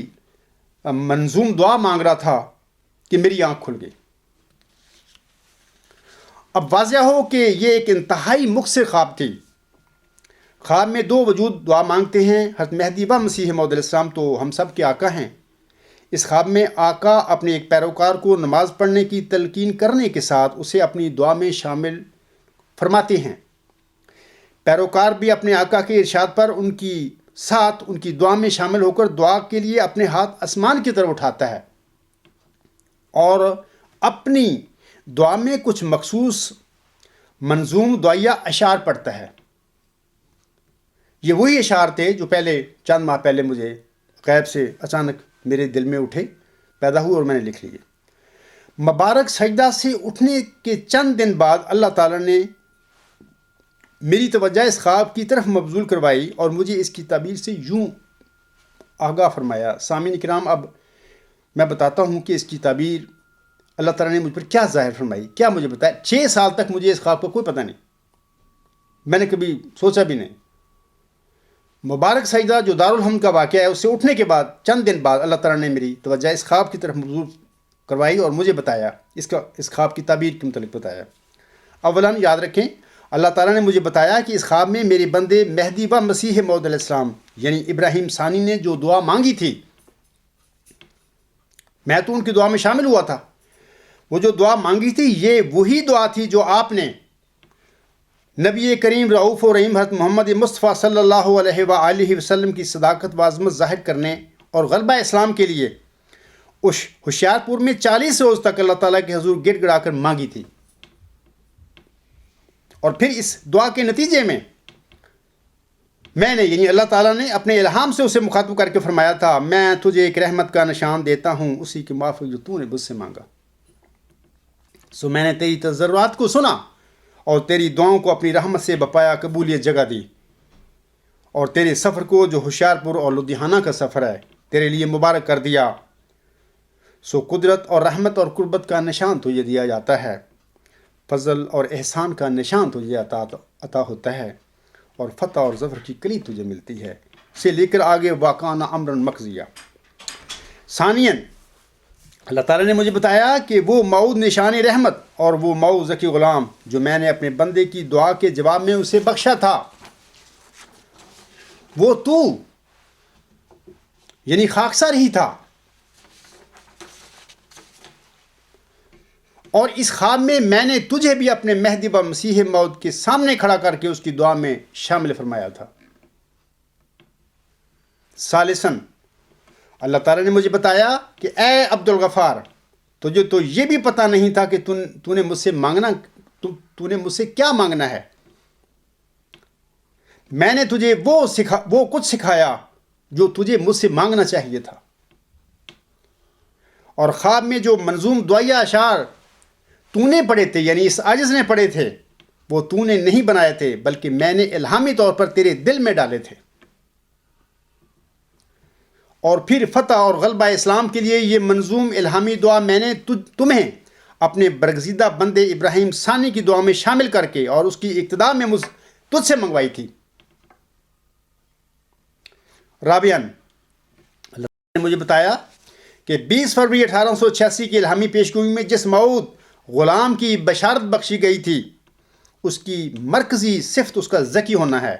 منظوم دعا مانگ رہا تھا کہ میری آنکھ کھل گئی۔ اب واضح ہو کہ یہ ایک انتہائی مختصر خواب تھی۔ خواب میں 2 وجود دعا مانگتے ہیں، حضرت مہدی و مسیح موعود علیہ السلام تو ہم سب کے آقا ہیں۔ اس خواب میں آقا اپنے ایک پیروکار کو نماز پڑھنے کی تلقین کرنے کے ساتھ اسے اپنی دعا میں شامل فرماتے ہیں۔ پیروکار بھی اپنے آقا کے ارشاد پر ان کی دعا میں شامل ہو کر دعا کے لیے اپنے ہاتھ آسمان کی طرف اٹھاتا ہے اور اپنی دعا میں کچھ مخصوص منظوم دعائیہ اشعار پڑھتا ہے۔ یہ وہی اشعار تھے جو چند ماہ پہلے مجھے غیب سے اچانک میرے دل میں پیدا ہوئے اور میں نے لکھ لیے۔ مبارک سجدہ سے اٹھنے کے چند دن بعد اللہ تعالیٰ نے میری توجہ اس خواب کی طرف مبذول کروائی اور مجھے اس کی تعبیر سے یوں آگاہ فرمایا۔ سامعین کرام، اب میں بتاتا ہوں کہ اس کی تعبیر اللہ تعالیٰ نے مجھ پر کیا ظاہر فرمائی، کیا مجھے بتایا۔ 6 سال تک مجھے اس خواب کا کوئی پتہ نہیں، میں نے کبھی سوچا بھی نہیں۔ مبارک سجدہ جو دارالحمد کا واقعہ ہے، اس سے اٹھنے کے بعد چند دن بعد اللہ تعالیٰ نے میری توجہ اس خواب کی طرف مبذول کروائی اور مجھے بتایا، اس خواب کی تعبیر کے متعلق بتایا۔ اولاً یاد رکھیں، اللہ تعالیٰ نے مجھے بتایا کہ اس خواب میں میرے بندے مہدی و مسیح موعود علیہ السلام یعنی ابراہیم ثانی نے جو دعا مانگی تھی، میں تو ان کی دعا میں شامل ہوا تھا۔ وہ جو دعا مانگی تھی یہ وہی دعا تھی جو آپ نے نبی کریم رعوف و رحیم حضرت محمد مصطفیٰ صلی اللہ علیہ وآلہ وسلم کی صداقت و عظمت ظاہر کرنے اور غلبہ اسلام کے لیے ہوشیارپور میں 40 روز تک اللہ تعالیٰ کے حضور گڑ گڑا کر مانگی تھی۔ اور پھر اس دعا کے نتیجے میں میں نے یعنی اللہ تعالیٰ نے اپنے الہام سے اسے مخاطب کر کے فرمایا تھا، میں تجھے ایک رحمت کا نشان دیتا ہوں، اسی کے موافق جو تو نے مجھ سے مانگا۔ سو میں نے تیری تضرعات کو سنا اور تیری دعاؤں کو اپنی رحمت سے بپایا قبولیت جگہ دی، اور تیرے سفر کو جو ہوشیارپور اور لدھیانہ کا سفر ہے تیرے لیے مبارک کر دیا۔ سو قدرت اور رحمت اور قربت کا نشان تجھے دیا جاتا ہے، فضل اور احسان کا نشان تجھے عطا ہوتا ہے، اور فتح اور ظفر کی کلید تجھے ملتی ہے، سے لے کر آگے واقعانہ امرن مقضیہ۔ ثانیاً اللہ تعالیٰ نے مجھے بتایا کہ وہ موعود نشان رحمت اور وہ موعود ذکی غلام جو میں نے اپنے بندے کی دعا کے جواب میں اسے بخشا تھا، وہ تو یعنی خاکسار ہی تھا۔ اور اس خواب میں نے تجھے بھی اپنے مہدی و مسیح موعود کے سامنے کھڑا کر کے اس کی دعا میں شامل فرمایا تھا۔ ثالثاً اللہ تعالیٰ نے مجھے بتایا کہ اے عبد الغفار، تجھے تو یہ بھی پتہ نہیں تھا کہ تو نے مجھ سے کیا مانگنا ہے۔ میں نے تجھے وہ کچھ سکھایا جو تجھے مجھ سے مانگنا چاہیے تھا، اور خواب میں جو منظوم دعائیہ اشعار تو نے پڑھے تھے یعنی اس عاجز نے پڑھے تھے، وہ تو نے نہیں بنائے تھے بلکہ میں نے الہامی طور پر تیرے دل میں ڈالے تھے۔ اور پھر فتح اور غلبہ اسلام کے لیے یہ منظوم الہامی دعا میں نے تمہیں اپنے برگزیدہ بندے ابراہیم ثانی کی دعا میں شامل کر کے اور اس کی ابتدا میں تجھ سے منگوائی تھی۔ رابعاً اللہ نے مجھے بتایا کہ 20 فروری 1886 کی الہامی پیشگوئی میں جس موعود غلام کی بشارت بخشی گئی تھی، اس کی مرکزی صفت اس کا ذکی ہونا ہے۔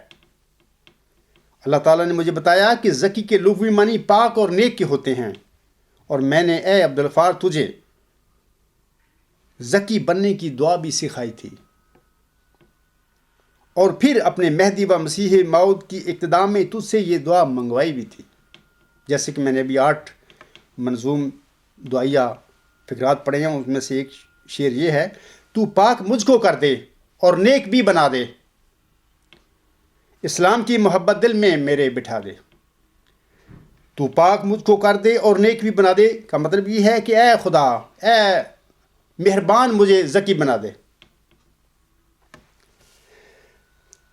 اللہ تعالیٰ نے مجھے بتایا کہ ذکی کے لغوی معنی پاک اور نیک کے ہوتے ہیں، اور میں نے اے عبدالغفار تجھے ذکی بننے کی دعا بھی سکھائی تھی، اور پھر اپنے مہدی و مسیح موعود کی ابتدا میں تجھ سے یہ دعا منگوائی بھی تھی، جیسے کہ میں نے ابھی 8 منظوم دعائیہ فقرات پڑھے ہیں، اس میں سے ایک شعر یہ ہے، تو پاک مجھ کو کر دے اور نیک بھی بنا دے، اسلام کی محبت دل میں میرے بٹھا دے۔ تو پاک مجھ کو کر دے اور نیک بھی بنا دے کا مطلب یہ ہے کہ اے خدا، اے مہربان مجھے ذکی بنا دے۔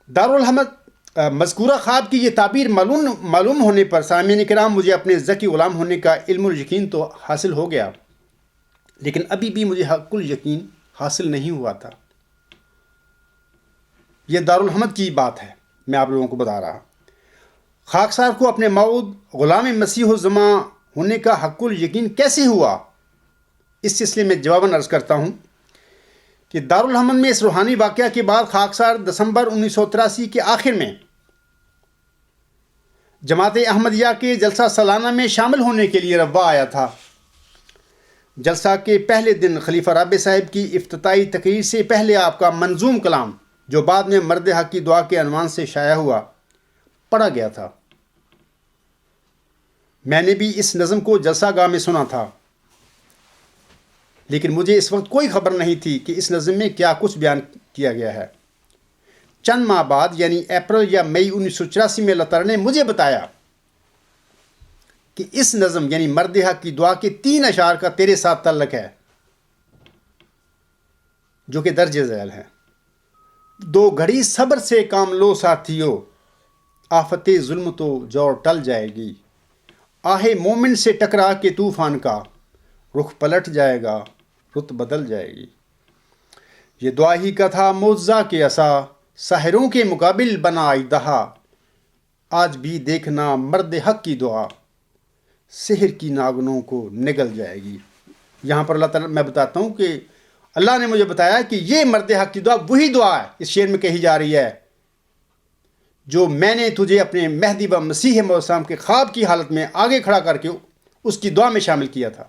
دارالحمد مذکورہ خواب کی یہ تعبیر معلوم ہونے پر سامعین کرام مجھے اپنے ذکی غلام ہونے کا علم و یقین تو حاصل ہو گیا، لیکن ابھی بھی مجھے حق الیقین حاصل نہیں ہوا تھا۔ یہ دارالحمد کی بات ہے، میں آپ لوگوں کو بتا رہا۔ خاکسار کو اپنے موعود غلام مسیح الزماں ہونے کا حق الیقین کیسے ہوا؟ اس سلسلے میں جواباً عرض کرتا ہوں کہ دارالحمد میں اس روحانی واقعہ کے بعد خاکسار دسمبر 1983 کے آخر میں جماعت احمدیہ کے جلسہ سالانہ میں شامل ہونے کے لیے روا آیا تھا۔ جلسہ کے پہلے دن خلیفہ رابع صاحب کی افتتاحی تقریر سے پہلے آپ کا منظوم کلام، جو بعد میں مرد حق کی دعا کے عنوان سے شائع ہوا، پڑھا گیا تھا۔ میں نے بھی اس نظم کو جلسہ گاہ میں سنا تھا، لیکن مجھے اس وقت کوئی خبر نہیں تھی کہ اس نظم میں کیا کچھ بیان کیا گیا ہے۔ چند ماہ بعد یعنی اپریل یا مئی 1984 میں اللہ تعالیٰ نے مجھے بتایا کہ اس نظم یعنی مرد حق کی دعا کے 3 اشعار کا تیرے ساتھ تعلق ہے، جو کہ درج ذیل ہے۔ 2 گھڑی صبر سے کام لو ساتھیو، آفت ظلم تو جوڑ ٹل جائے گی، آہ مومن سے ٹکرا کے طوفان کا، رخ پلٹ جائے گا، رت بدل جائے گی۔ یہ دعا ہی کا تھا معجزہ کے عصا، ساحروں کے مقابل بنا دہا، آج بھی دیکھنا مرد حق کی دعا، سحر کی ناگنوں کو نگل جائے گی۔ یہاں پر اللہ تعالیٰ میں بتاتا ہوں کہ اللہ نے مجھے بتایا کہ یہ مرد حق کی دعا وہی دعا ہے، اس شعر میں کہی جا رہی ہے، جو میں نے تجھے اپنے مہدی و مسیح موعود السلام کے خواب کی حالت میں آگے کھڑا کر کے اس کی دعا میں شامل کیا تھا۔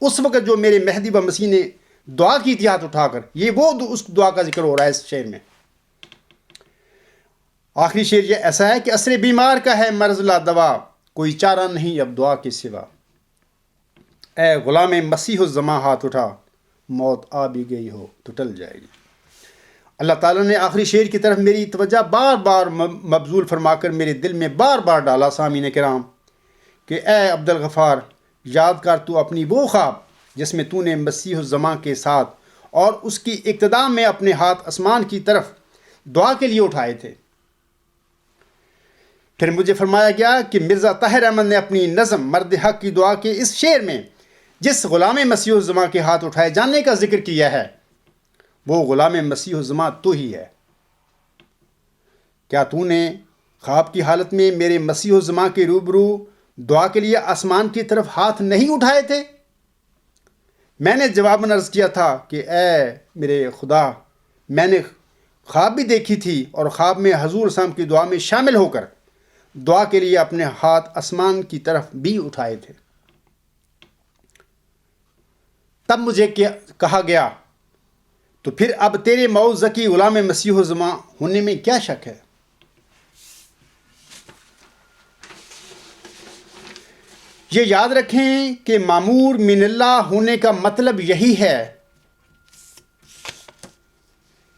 اس وقت جو میرے مہدی و مسیح نے دعا کی تھی ہاتھ اٹھا کر، یہ وہ اس دعا کا ذکر ہو رہا ہے اس شعر میں۔ آخری شعر یہ ایسا ہے کہ عصر بیمار کا ہے مرض لا دوا، کوئی چارہ نہیں اب دعا کے سوا، اے غلام مسیح الزماں ہاتھ اٹھا، موت آ بھی گئی ہو تو ٹل جائے گی۔ اللہ تعالیٰ نے آخری شعر کی طرف میری توجہ بار بار مبذول فرما کر میرے دل میں بار بار ڈالا سامعین کرام کہ اے عبدالغفار، یاد کر تو اپنی وہ خواب جس میں تو نے مسیح الزماں کے ساتھ اور اس کی اقتداء میں اپنے ہاتھ آسمان کی طرف دعا کے لیے اٹھائے تھے۔ پھر مجھے فرمایا گیا کہ مرزا طاہر احمد نے اپنی نظم مرد حق کی دعا کے اس شعر میں جس غلام مسیح الزماں کے ہاتھ اٹھائے جانے کا ذکر کیا ہے، وہ غلام مسیح الزماں تو ہی ہے۔ کیا تو نے خواب کی حالت میں میرے مسیح الزماں کے روبرو دعا کے لیے آسمان کی طرف ہاتھ نہیں اٹھائے تھے؟ میں نے جواباً عرض کیا تھا کہ اے میرے خدا، میں نے خواب بھی دیکھی تھی اور خواب میں حضور صلی اللہ علیہ وسلم کی دعا میں شامل ہو کر دعا کے لیے اپنے ہاتھ آسمان کی طرف بھی اٹھائے تھے۔ تب مجھے کہا گیا تو پھر اب تیرے موعود ذکی غلام مسیح الزماں ہونے میں کیا شک ہے؟ یہ یاد رکھیں کہ مامور من اللہ ہونے کا مطلب یہی ہے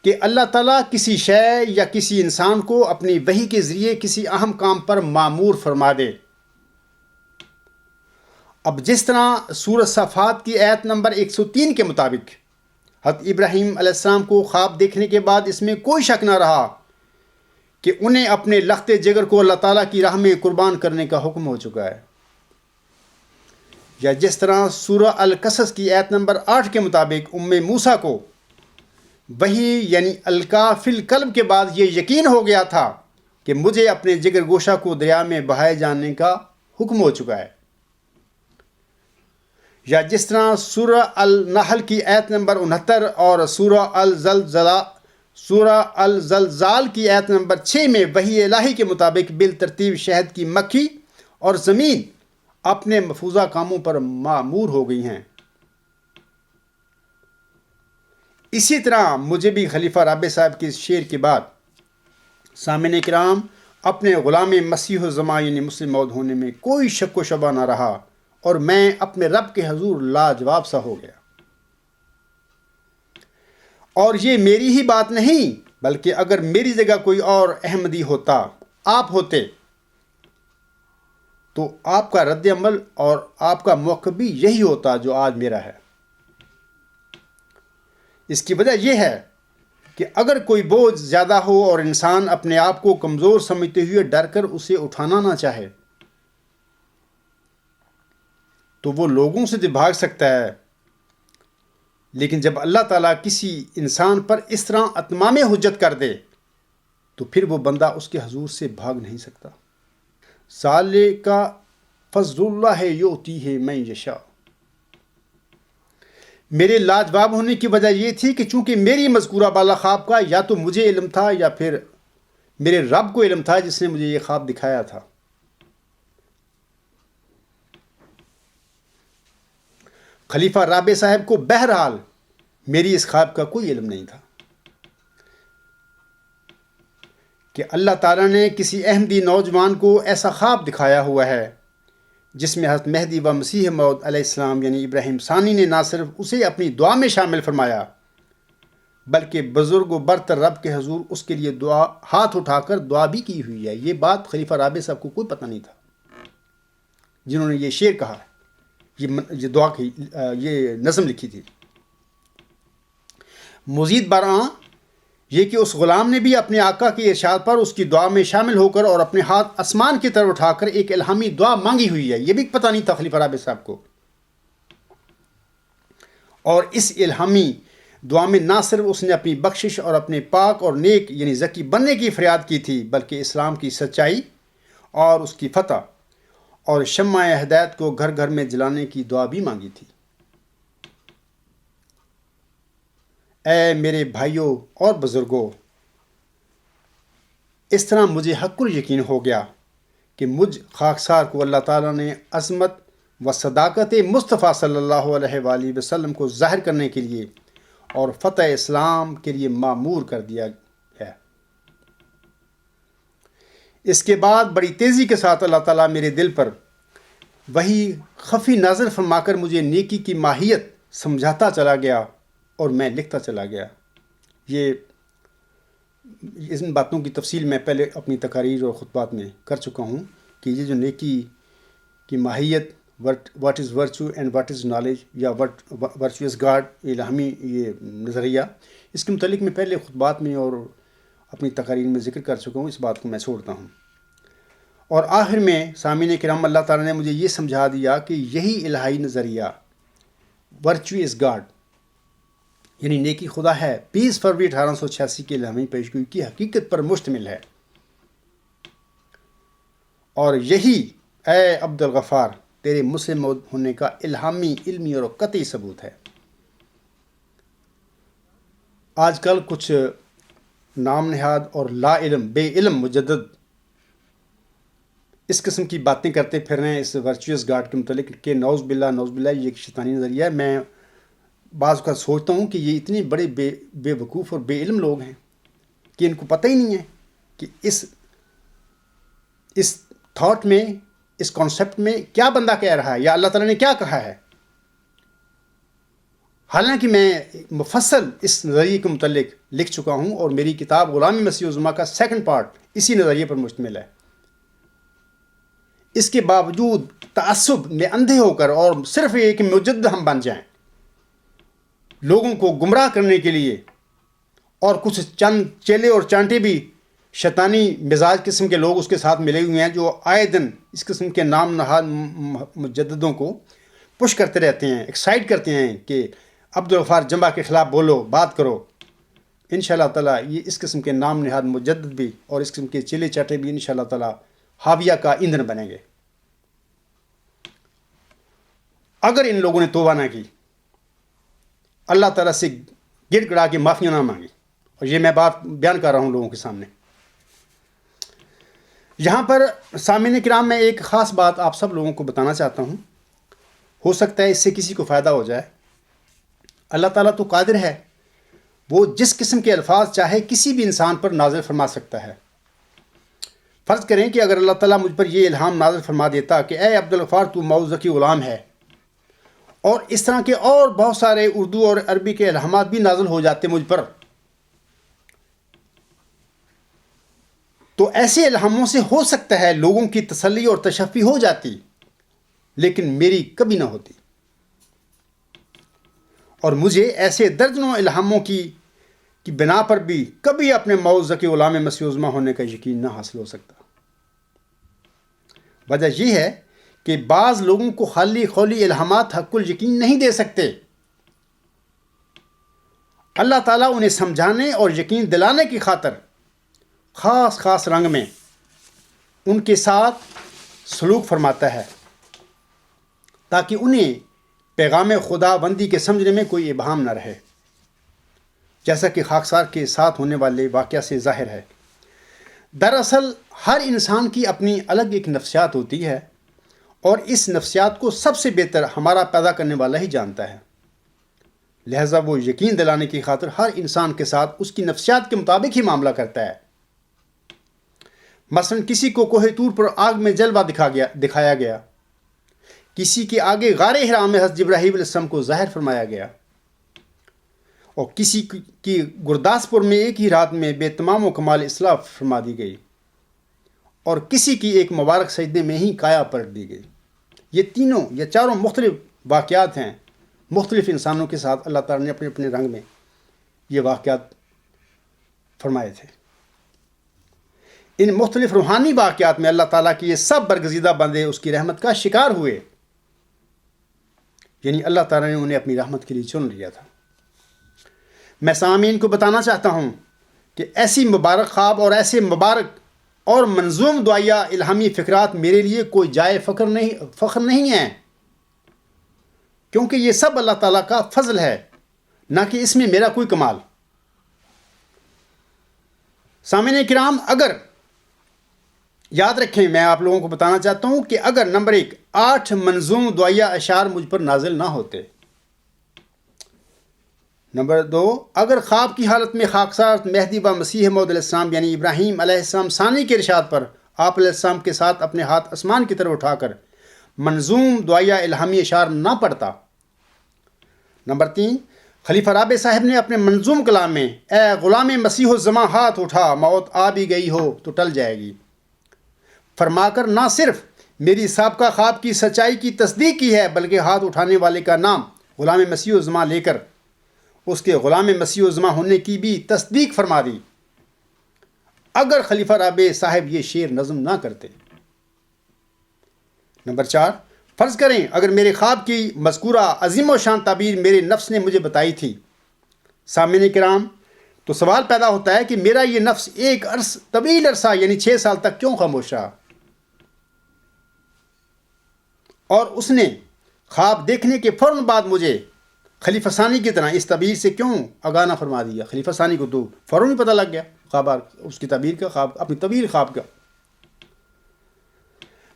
کہ اللہ تعالیٰ کسی شے یا کسی انسان کو اپنی وحی کے ذریعے کسی اہم کام پر مامور فرما دے۔ اب جس طرح سورۃ صافات کی آیت نمبر 103 کے مطابق حضرت ابراہیم علیہ السلام کو خواب دیکھنے کے بعد اس میں کوئی شک نہ رہا کہ انہیں اپنے لخت جگر کو اللہ تعالیٰ کی راہ میں قربان کرنے کا حکم ہو چکا ہے، یا جس طرح سورہ القصص کی آیت نمبر 8 کے مطابق موسیٰ کو وحی یعنی القا فی القلب کے بعد یہ یقین ہو گیا تھا کہ مجھے اپنے جگر گوشہ کو دریا میں بہائے جانے کا حکم ہو چکا ہے، یا جس طرح سورہ النحل کی آیت نمبر 69 اور سورہ الزلزال کی آیت نمبر 6 میں وحی الہی کے مطابق بالترتیب شہد کی مکھی اور زمین اپنے مفروضہ کاموں پر مامور ہو گئی ہیں۔ اسی طرح مجھے بھی خلیفہ رابع صاحب کے اس شعر کے بعد سامعین کرام اپنے غلام مسیح الزماں یعنی مسلم موعود ہونے میں کوئی شک و شبہ نہ رہا، اور میں اپنے رب کے حضور لاجواب سا ہو گیا۔ اور یہ میری ہی بات نہیں، بلکہ اگر میری جگہ کوئی اور احمدی ہوتا، آپ ہوتے، تو آپ کا رد عمل اور آپ کا موقف بھی یہی ہوتا جو آج میرا ہے۔ اس کی وجہ یہ ہے کہ اگر کوئی بوجھ زیادہ ہو اور انسان اپنے آپ کو کمزور سمجھتے ہوئے ڈر کر اسے اٹھانا نہ چاہے تو وہ لوگوں سے تو بھاگ سکتا ہے، لیکن جب اللہ تعالیٰ کسی انسان پر اس طرح اتمام حجت کر دے تو پھر وہ بندہ اس کے حضور سے بھاگ نہیں سکتا۔ ذالک فضل اللہ یؤتیہ من یشاء۔ میرے لاجواب ہونے کی وجہ یہ تھی کہ چونکہ میری مذکورہ بالا خواب کا یا تو مجھے علم تھا یا پھر میرے رب کو علم تھا جس نے مجھے یہ خواب دکھایا تھا۔ خلیفہ رابع صاحب کو بہرحال میری اس خواب کا کوئی علم نہیں تھا کہ اللہ تعالیٰ نے کسی احمدی نوجوان کو ایسا خواب دکھایا ہوا ہے جس میں حضرت مہدی و مسیح موعود علیہ السلام یعنی ابراہیم ثانی نے نہ صرف اسے اپنی دعا میں شامل فرمایا بلکہ بزرگ و برتر رب کے حضور اس کے لیے دعا ہاتھ اٹھا کر دعا بھی کی ہوئی ہے۔ یہ بات خلیفہ رابع صاحب کو کوئی پتہ نہیں تھا جنہوں نے یہ شعر کہا، یہ دعا کی، یہ نظم لکھی تھی۔ مزید برآں یہ کہ اس غلام نے بھی اپنے آقا کے ارشاد پر اس کی دعا میں شامل ہو کر اور اپنے ہاتھ آسمان کی طرف اٹھا کر ایک الہامی دعا مانگی ہوئی ہے، یہ بھی پتہ نہیں تھا خلیفہ رابع صاحب کو۔ اور اس الہامی دعا میں نہ صرف اس نے اپنی بخشش اور اپنے پاک اور نیک یعنی زکی بننے کی فریاد کی تھی بلکہ اسلام کی سچائی اور اس کی فتح اور شمع ہدایت کو گھر گھر میں جلانے کی دعا بھی مانگی تھی۔ اے میرے بھائیوں اور بزرگوں، اس طرح مجھے حق یقین ہو گیا کہ مجھ خاکسار کو اللہ تعالیٰ نے عظمت و صداقت مصطفیٰ صلی اللہ علیہ وآلہ وسلم کو ظاہر کرنے کے لیے اور فتح اسلام کے لیے مامور کر دیا ہے۔ اس کے بعد بڑی تیزی کے ساتھ اللہ تعالیٰ میرے دل پر وہی خفی نازل فرما کر مجھے نیکی کی ماہیت سمجھاتا چلا گیا اور میں لکھتا چلا گیا۔ ان باتوں کی تفصیل میں پہلے اپنی تقاریر اور خطبات میں کر چکا ہوں کہ یہ جو نیکی کی ماہیت، what is virtue and what is knowledge یا ورچو از گاڈ، الہامی یہ نظریہ، اس کے متعلق میں پہلے خطبات میں اور اپنی تقاریر میں ذکر کر چکا ہوں، اس بات کو میں چھوڑتا ہوں۔ اور آخر میں سامعین کرام، اللہ تعالیٰ نے مجھے یہ سمجھا دیا کہ یہی الہی نظریہ ورچو از گاڈ یعنی نیکی خدا ہے 20 فروری 1886 کے الہامی پیشگوئی کی حقیقت پر مشتمل ہے، اور یہی اے عبد الغفار تیرے مسلم ہونے کا الہامی، علمی اور قطعی ثبوت ہے۔ آج کل کچھ نام نہاد اور لا علم، بے علم مجدد اس قسم کی باتیں کرتے پھر رہے ہیں اس ورچوئس گاڈ کے متعلق کہ نعوذ باللہ یہ ایک شیطانی نظریہ ہے۔ میں بعض اوقات سوچتا ہوں کہ یہ اتنے بڑے بے وقوف اور بے علم لوگ ہیں کہ ان کو پتہ ہی نہیں ہے کہ اس تھاٹ میں، اس کانسیپٹ میں کیا بندہ کہہ رہا ہے یا اللہ تعالیٰ نے کیا کہا ہے۔ حالانکہ میں مفصل اس نظریے کے متعلق لکھ چکا ہوں اور میری کتاب غلام مسیح العظمیٰ کا 2nd پارٹ اسی نظریے پر مشتمل ہے۔ اس کے باوجود تعصب میں اندھے ہو کر اور صرف یہ کہ مجدد ہم بن جائیں، لوگوں کو گمراہ کرنے کے لیے، اور کچھ چند چیلے اور چانٹے بھی شیطانی مزاج قسم کے لوگ اس کے ساتھ ملے ہوئے ہیں جو آئے دن اس قسم کے نام نہاد مجددوں کو پش کرتے رہتے ہیں، ایکسائٹ کرتے ہیں کہ عبد الغفار جمبہ کے خلاف بولو، بات کرو۔ انشاءاللہ تعالیٰ یہ اس قسم کے نام نہاد مجدد بھی اور اس قسم کے چیلے چاٹے بھی انشاءاللہ تعالیٰ حاویہ کا ایندھن بنیں گے اگر ان لوگوں نے توبہ نہ کی، اللہ تعالیٰ سے گڑ گڑا کے معافیاں نہ مانگی۔ اور یہ میں بات بیان کر رہا ہوں لوگوں کے سامنے۔ یہاں پر سامعین کرام میں ایک خاص بات آپ سب لوگوں کو بتانا چاہتا ہوں، ہو سکتا ہے اس سے کسی کو فائدہ ہو جائے۔ اللہ تعالیٰ تو قادر ہے، وہ جس قسم کے الفاظ چاہے کسی بھی انسان پر نازل فرما سکتا ہے۔ فرض کریں کہ اگر اللہ تعالیٰ مجھ پر یہ الہام نازل فرما دیتا کہ اے عبد الغفار تو موعود ذکی غلام ہے، اور اس طرح کے اور بہت سارے اردو اور عربی کے الہامات بھی نازل ہو جاتے مجھ پر، تو ایسے الہاموں سے ہو سکتا ہے لوگوں کی تسلی اور تشفی ہو جاتی، لیکن میری کبھی نہ ہوتی، اور مجھے ایسے درجنوں الہاموں کی بنا پر بھی کبھی اپنے موعظہ کے غلام مسیح عظمی ہونے کا یقین نہ حاصل ہو سکتا۔ وجہ یہ ہے کہ بعض لوگوں کو خالی خولی الہامات حق الیقین نہیں دے سکتے۔ اللہ تعالیٰ انہیں سمجھانے اور یقین دلانے کی خاطر خاص رنگ میں ان کے ساتھ سلوک فرماتا ہے، تاکہ انہیں پیغام خدا بندی کے سمجھنے میں کوئی ابہام نہ رہے، جیسا کہ خاکسار کے ساتھ ہونے والے واقعہ سے ظاہر ہے۔ دراصل ہر انسان کی اپنی الگ ایک نفسیات ہوتی ہے، اور اس نفسیات کو سب سے بہتر ہمارا پیدا کرنے والا ہی جانتا ہے۔ لہٰذا وہ یقین دلانے کی خاطر ہر انسان کے ساتھ اس کی نفسیات کے مطابق ہی معاملہ کرتا ہے۔ مثلا کسی کو کوہ طور پر آگ میں جلوہ دکھایا گیا، کسی کے آگے غار حرا میں حضرت جبرائیل علیہ السلام کو ظاہر فرمایا گیا، اور کسی کی گرداسپور میں ایک ہی رات میں بے تمام و کمال اصلاح فرما دی گئی، اور کسی کی ایک مبارک سجدے میں ہی کایا پلٹ دی گئی۔ یہ چاروں مختلف واقعات ہیں۔ مختلف انسانوں کے ساتھ اللہ تعالیٰ نے اپنے اپنے رنگ میں یہ واقعات فرمائے تھے۔ ان مختلف روحانی واقعات میں اللہ تعالیٰ کی یہ سب برگزیدہ بندے اس کی رحمت کا شکار ہوئے، یعنی اللہ تعالیٰ نے انہیں اپنی رحمت کے لیے چن لیا تھا۔ میں سامعین کو بتانا چاہتا ہوں کہ ایسی مبارک خواب اور ایسے مبارک اور منظوم دعائیہ الہامی فکرات میرے لیے کوئی جائے فخر نہیں ہیں، کیونکہ یہ سب اللہ تعالیٰ کا فضل ہے، نہ کہ اس میں میرا کوئی کمال۔ سامعین کرام، اگر یاد رکھیں، میں آپ لوگوں کو بتانا چاہتا ہوں کہ اگر نمبر 1 8 منظوم دعائیہ اشعار مجھ پر نازل نہ ہوتے، نمبر 2 اگر خواب کی حالت میں خاکسار مہدی و مسیح موعود علیہ السلام یعنی ابراہیم علیہ السلام ثانی کے ارشاد پر آپ علیہ السلام کے ساتھ اپنے ہاتھ آسمان کی طرف اٹھا کر منظوم دعائیہ الہامی اشعار نہ پڑھتا، نمبر 3 خلیفہ رابع صاحب نے اپنے منظوم کلام میں اے غلام مسیح الزماں ہاتھ اٹھا، موت آ بھی گئی ہو تو ٹل جائے گی فرما کر نہ صرف میری سابقہ خواب کی سچائی کی تصدیق کی ہے، بلکہ ہاتھ اٹھانے والے کا نام غلام مسیح الزماں لے کر اس کے غلام مسیح الزماں ہونے کی بھی تصدیق فرما دی، اگر خلیفہ رابع صاحب یہ شعر نظم نہ کرتے۔ نمبر 4 فرض کریں اگر میرے خواب کی مذکورہ عظیم و شان تعبیر میرے نفس نے مجھے بتائی تھی، سامعین کرام، تو سوال پیدا ہوتا ہے کہ میرا یہ نفس ایک طویل عرصہ یعنی 6 سال تک کیوں خاموش رہا، اور اس نے خواب دیکھنے کے فوراً بعد مجھے خلیفہ ثانی کی طرح اس تعبیر سے کیوں آگاہ نہ فرما دیا؟ خلیفہ ثانی کو تو فوراً ہی پتہ لگ گیا خواب، اس کی تعبیر کا، خواب اپنی طویل خواب کا۔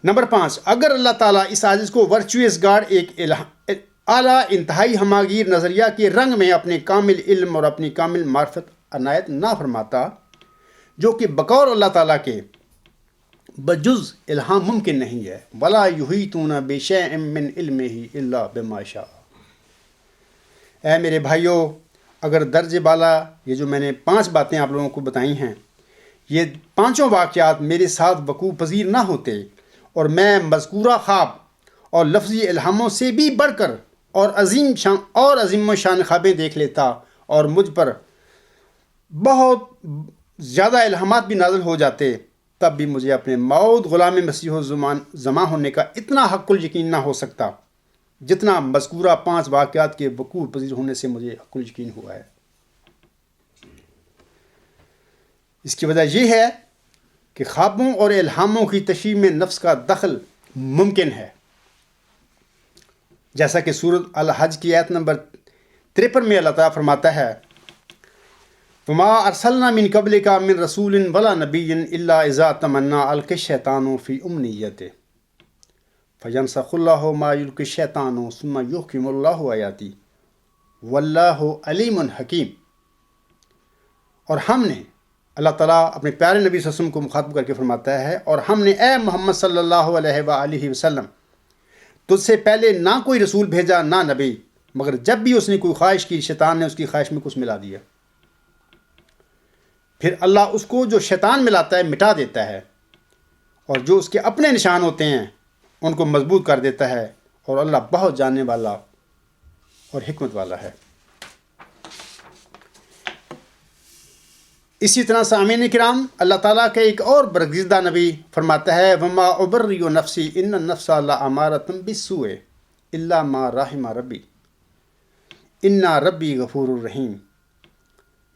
نمبر 5 اگر اللہ تعالیٰ اس عاجز کو ورچوئس گاڈ ایک اعلیٰ انتہائی ہماگیر نظریہ کے رنگ میں اپنے کامل علم اور اپنی کامل معرفت عنایت نہ فرماتا، جو کہ بقول اللہ تعالیٰ کے بجز الہام ممکن نہیں ہے، وَلَا يُحِيطُونَ بِشَيْءٍ مِّنْ عِلْمِهِ إِلَّا بِمَا شَاءَ۔ اے میرے بھائیوں، اگر درجے بالا یہ جو میں نے 5 باتیں آپ لوگوں کو بتائی ہیں، یہ 5 واقعات میرے ساتھ وقوع پذیر نہ ہوتے اور میں مذکورہ خواب اور لفظی الہاموں سے بھی بڑھ کر اور عظیم و شان خوابیں دیکھ لیتا، اور مجھ پر بہت زیادہ الہامات بھی نازل ہو جاتے، تب بھی مجھے اپنے موعود غلام مسیح الزماں ہونے کا اتنا حق الیقین نہ ہو سکتا جتنا مذکورہ 5 واقعات کے وقوع پذیر ہونے سے مجھے حق الیقین ہوا ہے۔ اس کی وجہ یہ ہے کہ خوابوں اور الہاموں کی تشریح میں نفس کا دخل ممکن ہے، جیسا کہ سورۃ الحج کی آیت نمبر 53 میں اللہ تعالیٰ فرماتا ہے وَمَا أَرْسَلْنَا مِن قَبْلِكَ مِن رَسُولٍ وَلَا نَبِيٍّ إِلَّا إِذَا تَمَنَّىٰ أَلْقَى الشَّيْطَانُ فِي أُمْنِيَّتِهِ فَيَنسَخُ اللَّهُ مَا يُلْقِي الشَّيْطَانُ ثُمَّ يُحْكِمُ اللَّهُ آيَاتِهِ وَاللَّهُ عَلِيمٌ حَكِيمٌ۔ اور ہم نے، اللہ تعالیٰ اپنے پیارے نبی صلی اللہ علیہ وسلم کو مخاطب کر کے فرماتا ہے، اور ہم نے اے محمد صلی اللہ علیہ وآلہ وسلم تجھ سے پہلے نہ کوئی رسول بھیجا نہ نبی، مگر جب بھی اس نے کوئی خواہش کی، شیطان نے اس کی خواہش میں کچھ ملا دیا۔ پھر اللہ اس کو جو شیطان ملاتا ہے مٹا دیتا ہے، اور جو اس کے اپنے نشان ہوتے ہیں ان کو مضبوط کر دیتا ہے، اور اللہ بہت جاننے والا اور حکمت والا ہے۔ اسی طرح سامعین کرام، اللہ تعالیٰ کا ایک اور برگزیدہ نبی فرماتا ہے وما ابرئ نفسی ان النفس لامارۃ بالسوء الا ما رحم ربی ان ربی غفور الرحیم۔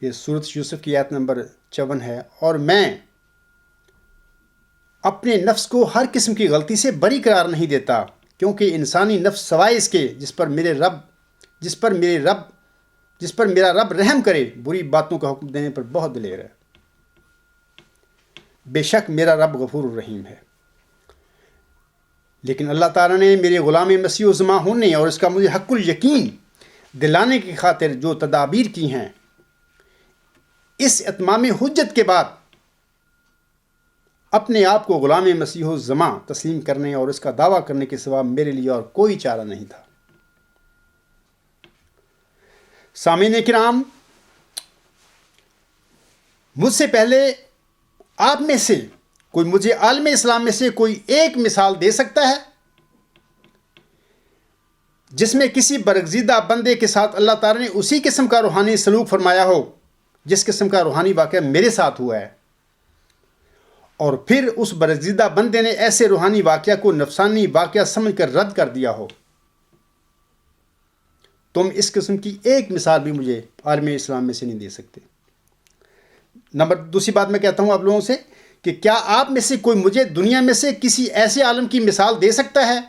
یہ سورۃ یوسف کی آیت نمبر 54 ہے۔ اور میں اپنے نفس کو ہر قسم کی غلطی سے بری قرار نہیں دیتا، کیونکہ انسانی نفس سوائے اس کے جس پر میرا رب رحم کرے بری باتوں کا حکم دینے پر بہت دلیر ہے۔ بے شک میرا رب غفور الرحیم ہے۔ لیکن اللہ تعالیٰ نے میرے غلام مسیح و زماں ہونے اور اس کا مجھے حق الیقین دلانے کی خاطر جو تدابیر کی ہیں، اس اتمام حجت کے بعد اپنے آپ کو غلام مسیح و زماں تسلیم کرنے اور اس کا دعویٰ کرنے کے سوا میرے لیے اور کوئی چارہ نہیں تھا۔ سامعین کرام، مجھ سے پہلے آپ میں سے کوئی مجھے عالم اسلام میں سے کوئی ایک مثال دے سکتا ہے جس میں کسی برگزیدہ بندے کے ساتھ اللہ تعالیٰ نے اسی قسم کا روحانی سلوک فرمایا ہو جس قسم کا روحانی واقعہ میرے ساتھ ہوا ہے، اور پھر اس برگزیدہ بندے نے ایسے روحانی واقعہ کو نفسانی واقعہ سمجھ کر رد کر دیا ہو؟ تم اس قسم کی ایک مثال بھی مجھے عالم اسلام میں سے نہیں دے سکتے۔ دوسری بات میں کہتا ہوں آپ لوگوں سے کہ کیا آپ میں سے کوئی مجھے دنیا میں سے کسی ایسے عالم کی مثال دے سکتا ہے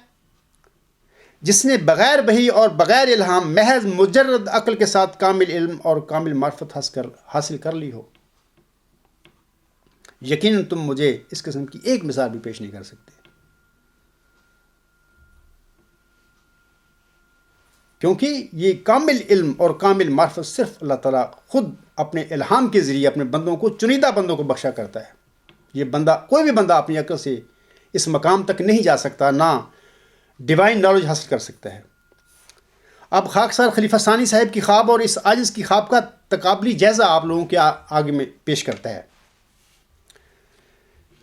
جس نے بغیر وحی اور بغیر الہام محض مجرد عقل کے ساتھ کامل علم اور کامل معرفت حاصل کر لی ہو؟ یقیناً تم مجھے اس قسم کی ایک مثال بھی پیش نہیں کر سکتے، کیونکہ یہ کامل علم اور کامل معرفت صرف اللہ تعالیٰ خود اپنے الہام کے ذریعے اپنے بندوں کو، چنیدہ بندوں کو بخشا کرتا ہے۔ یہ کوئی بھی بندہ اپنی عقل سے اس مقام تک نہیں جا سکتا، نہ ڈیوائن نالج حاصل کر سکتا ہے۔ اب خاکسار خلیفہ ثانی صاحب کی خواب اور اس عاجز کی خواب کا تقابلی جائزہ آپ لوگوں کے آگے میں پیش کرتا ہے۔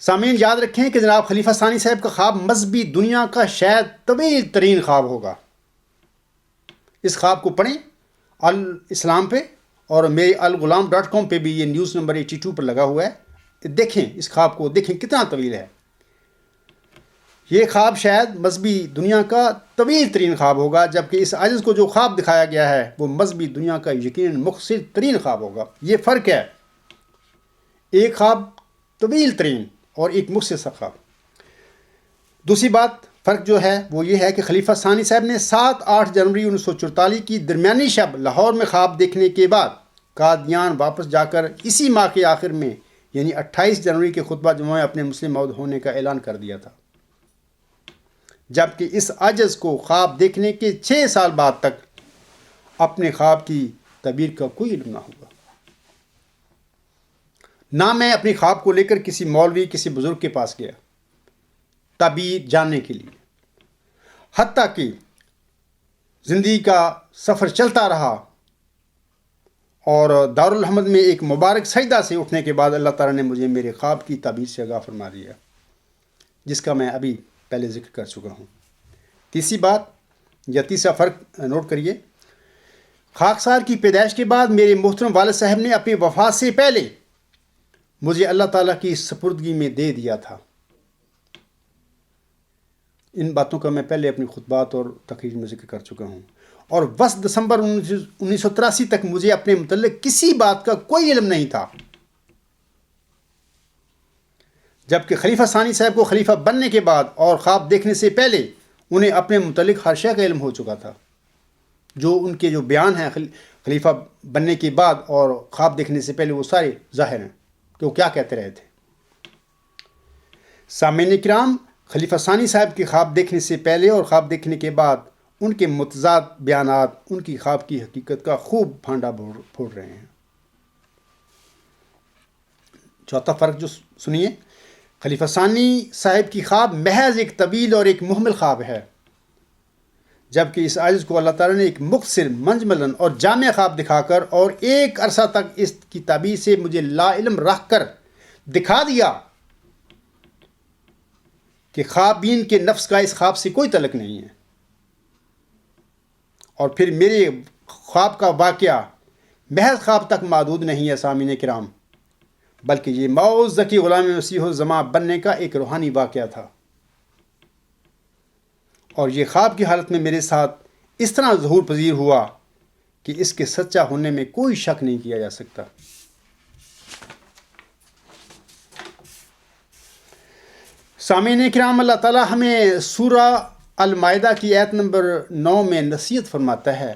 سامعین، یاد رکھیں کہ جناب خلیفہ ثانی صاحب کا خواب مذہبی دنیا کا شاید طویل ترین خواب ہوگا۔ اس خواب کو پڑھیں الاسلام پہ، اور میرے الغلام.com پہ بھی یہ نیوز نمبر 82 پر لگا ہوا ہے۔ دیکھیں اس خواب کو، دیکھیں کتنا طویل ہے۔ یہ خواب شاید مذہبی دنیا کا طویل ترین خواب ہوگا، جبکہ اس عاجز کو جو خواب دکھایا گیا ہے وہ مذہبی دنیا کا یقیناً مختصر ترین خواب ہوگا۔ یہ فرق ہے، ایک خواب طویل ترین اور ایک مختصر خواب۔ دوسری بات فرق جو ہے وہ یہ ہے کہ خلیفہ ثانی صاحب نے 7-8 جنوری 1944 کی درمیانی شب لاہور میں خواب دیکھنے کے بعد قادیان واپس جا کر اسی ماہ کے آخر میں یعنی 28 جنوری کے خطبہ جمعہ میں اپنے مسلم موعود ہونے کا اعلان کر دیا تھا، جبکہ اس عجز کو خواب دیکھنے کے 6 سال بعد تک اپنے خواب کی تعبیر کا کوئی علم نہ ہوگا۔ نہ میں اپنی خواب کو لے کر کسی مولوی، کسی بزرگ کے پاس گیا تعبیر جاننے کے لیے، حتیٰ کہ زندگی کا سفر چلتا رہا اور دارالحمد میں ایک مبارک سجدہ سے اٹھنے کے بعد اللہ تعالیٰ نے مجھے میرے خواب کی تعبیر سے آگاہ فرما دیا، جس کا میں ابھی پہلے ذکر کر چکا ہوں۔ تیسری بات یا تیسرا فرق نوٹ کریے، خاکسار کی پیدائش کے بعد میرے محترم والد صاحب نے اپنی وفات سے پہلے مجھے اللہ تعالیٰ کی سپردگی میں دے دیا تھا۔ ان باتوں کا میں پہلے اپنی خطبات اور تقریر میں ذکر کر چکا ہوں، اور 10 دسمبر 1983 تک مجھے اپنے متعلق کسی بات کا کوئی علم نہیں تھا، جبکہ خلیفہ ثانی صاحب کو خلیفہ بننے کے بعد اور خواب دیکھنے سے پہلے انہیں اپنے متعلق ہر شے کا علم ہو چکا تھا۔ جو ان کے جو بیان ہیں خلیفہ بننے کے بعد اور خواب دیکھنے سے پہلے وہ سارے ظاہر ہیں کہ وہ کیا کہتے رہے تھے۔ سامعین کرام، خلیفہ ثانی صاحب کے خواب دیکھنے سے پہلے اور خواب دیکھنے کے بعد ان کے متضاد بیانات ان کی خواب کی حقیقت کا خوب پھانڈا پھوڑ رہے ہیں۔ چوتھا فرق جو سنیے، خلیفہ ثانی صاحب کی خواب محض ایک طویل اور ایک محمل خواب ہے، جبکہ اس عاجز کو اللہ تعالیٰ نے ایک مختصر منجملن اور جامع خواب دکھا کر اور ایک عرصہ تک اس کی تعبیر سے مجھے لا علم رکھ کر دکھا دیا کہ خوابین کے نفس کا اس خواب سے کوئی تعلق نہیں ہے، اور پھر میرے خواب کا واقعہ محض خواب تک محدود نہیں ہے سامعین کرام، بلکہ یہ معوذ ذکی غلام مسیح الزماں بننے کا ایک روحانی واقعہ تھا، اور یہ خواب کی حالت میں میرے ساتھ اس طرح ظہور پذیر ہوا کہ اس کے سچا ہونے میں کوئی شک نہیں کیا جا سکتا۔ سامعین کرام، اللہ تعالیٰ ہمیں سورہ المائدہ کی آیت نمبر 9 میں نصیحت فرماتا ہے،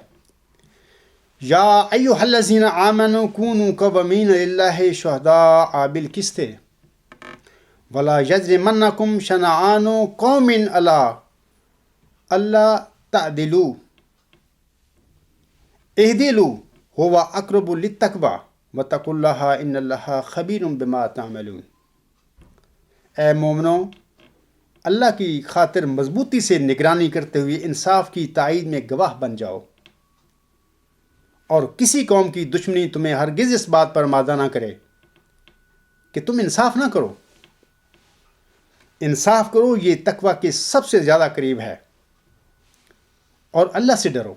یا ایھا الذین آمنوا کونوا قوامین للہ شہداء بالقسط ولا یجرمنکم شنآن قوم علی الا تعدلوا اعدلوا ھو اقرب للتقوی واتقوا اللہ ان اللہ خبیر بما تعملون۔ اے مومنو، اللہ کی خاطر مضبوطی سے نگرانی کرتے ہوئے انصاف کی تائید میں گواہ بن جاؤ، اور کسی قوم کی دشمنی تمہیں ہرگز اس بات پر آمادہ نہ کرے کہ تم انصاف نہ کرو۔ انصاف کرو، یہ تقوی کے سب سے زیادہ قریب ہے، اور اللہ سے ڈرو،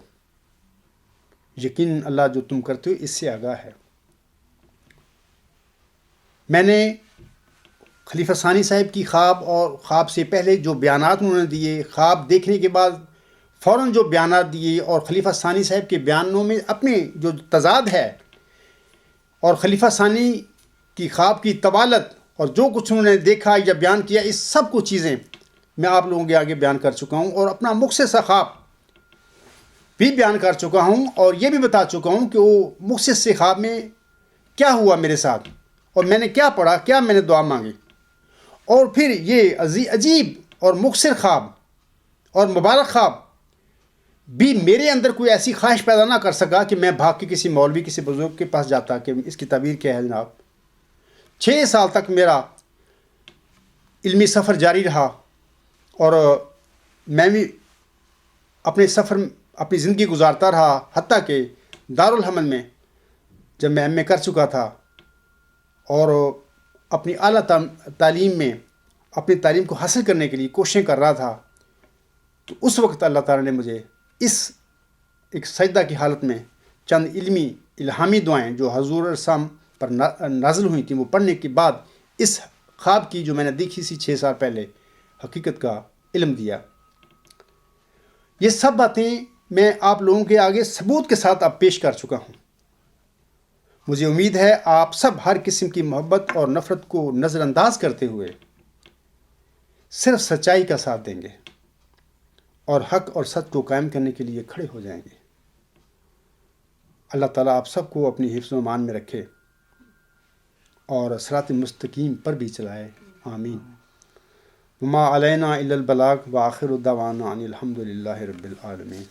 یقین اللہ جو تم کرتے ہو اس سے آگاہ ہے۔ میں نے خلیفہ ثانی صاحب کی خواب اور خواب سے پہلے جو بیانات انہوں نے دیے، خواب دیکھنے کے بعد فوراً جو بیانات دیے، اور خلیفہ ثانی صاحب کے بیانوں میں اپنے جو تضاد ہے، اور خلیفہ ثانی کی خواب کی طوالت اور جو کچھ انہوں نے دیکھا یا بیان کیا، اس سب کچھ چیزیں میں آپ لوگوں کے آگے بیان کر چکا ہوں، اور اپنا مختصر خواب بھی بیان کر چکا ہوں، اور یہ بھی بتا چکا ہوں کہ وہ مختصر خواب میں کیا ہوا میرے ساتھ، اور میں نے کیا پڑھا، کیا میں نے دعا مانگی، اور پھر یہ عجیب اور مختصر خواب اور مبارک خواب بھی میرے اندر کوئی ایسی خواہش پیدا نہ کر سکا کہ میں بھاگ کے کسی مولوی، کسی بزرگ کے پاس جاتا کہ اس کی تعبیر کیا ہے جناب۔ 6 سال تک میرا علمی سفر جاری رہا، اور میں بھی اپنے سفر اپنی زندگی گزارتا رہا، حتیٰ کہ دارالحمل میں جب میں ایم اے کر چکا تھا اور اپنی اعلیٰ تعلیم میں اپنی تعلیم کو حاصل کرنے کے لیے کوششیں کر رہا تھا، تو اس وقت اللہ تعالیٰ نے مجھے اس ایک سجدہ کی حالت میں چند علمی الہامی دعائیں جو حضور ارسام پر نازل ہوئی تھیں، وہ پڑھنے کے بعد اس خواب کی جو میں نے دیکھی سی 6 سال پہلے حقیقت کا علم دیا۔ یہ سب باتیں میں آپ لوگوں کے آگے ثبوت کے ساتھ اب پیش کر چکا ہوں۔ مجھے امید ہے آپ سب ہر قسم کی محبت اور نفرت کو نظر انداز کرتے ہوئے صرف سچائی کا ساتھ دیں گے، اور حق اور سچ کو قائم کرنے کے لیے کھڑے ہو جائیں گے۔ اللہ تعالیٰ آپ سب کو اپنی حفظ و امان میں رکھے اور صراط مستقیم پر بھی چلائے، آمین۔ وما علینا الا البلاغ وآخر دعوانا ان الحمد للہ رب العالمین۔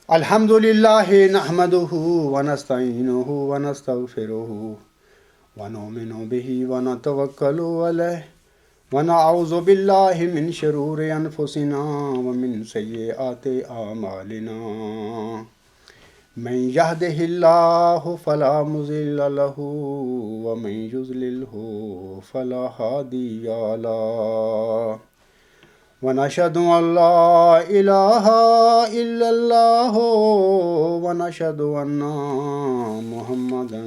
الحمد للہ نحمدہ ونستعینہ ونستغفرہ ونؤمن بہ ونتوکل علیہ ونعوذ باللہ من شرور انفسنا ومن سیئات اعمالنا، من یہدہ اللہ فلا مضل لہ ومن یضللہ فلا ہادی لہ، ونشهد أن لا إله إلا الله ونشهد أن محمدا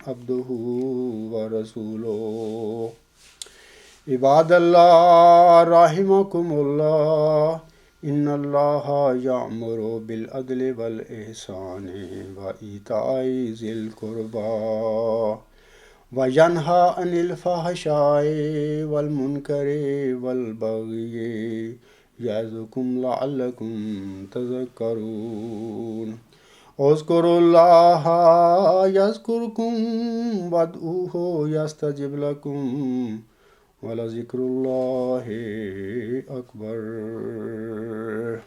عبده ورسوله۔ عباد الله رحمكم الله، إن الله يأمر بالعدل والإحسان وإيتاء ذي القربى وَيَنْهَى عَنِ الْفَحْشَاءِ وَالْمُنْكَرِ وَالْبَغْيِ يَعِظُكُمْ لَعَلَّكُمْ تَذَكَّرُونَ۔ اذْكُرُوا اللَّهَ يَذْكُرْكُمْ وَادْعُوهُ يَسْتَجِبْ لَكُمْ وَلَذِكْرُ اللَّهِ أَكْبَرُ.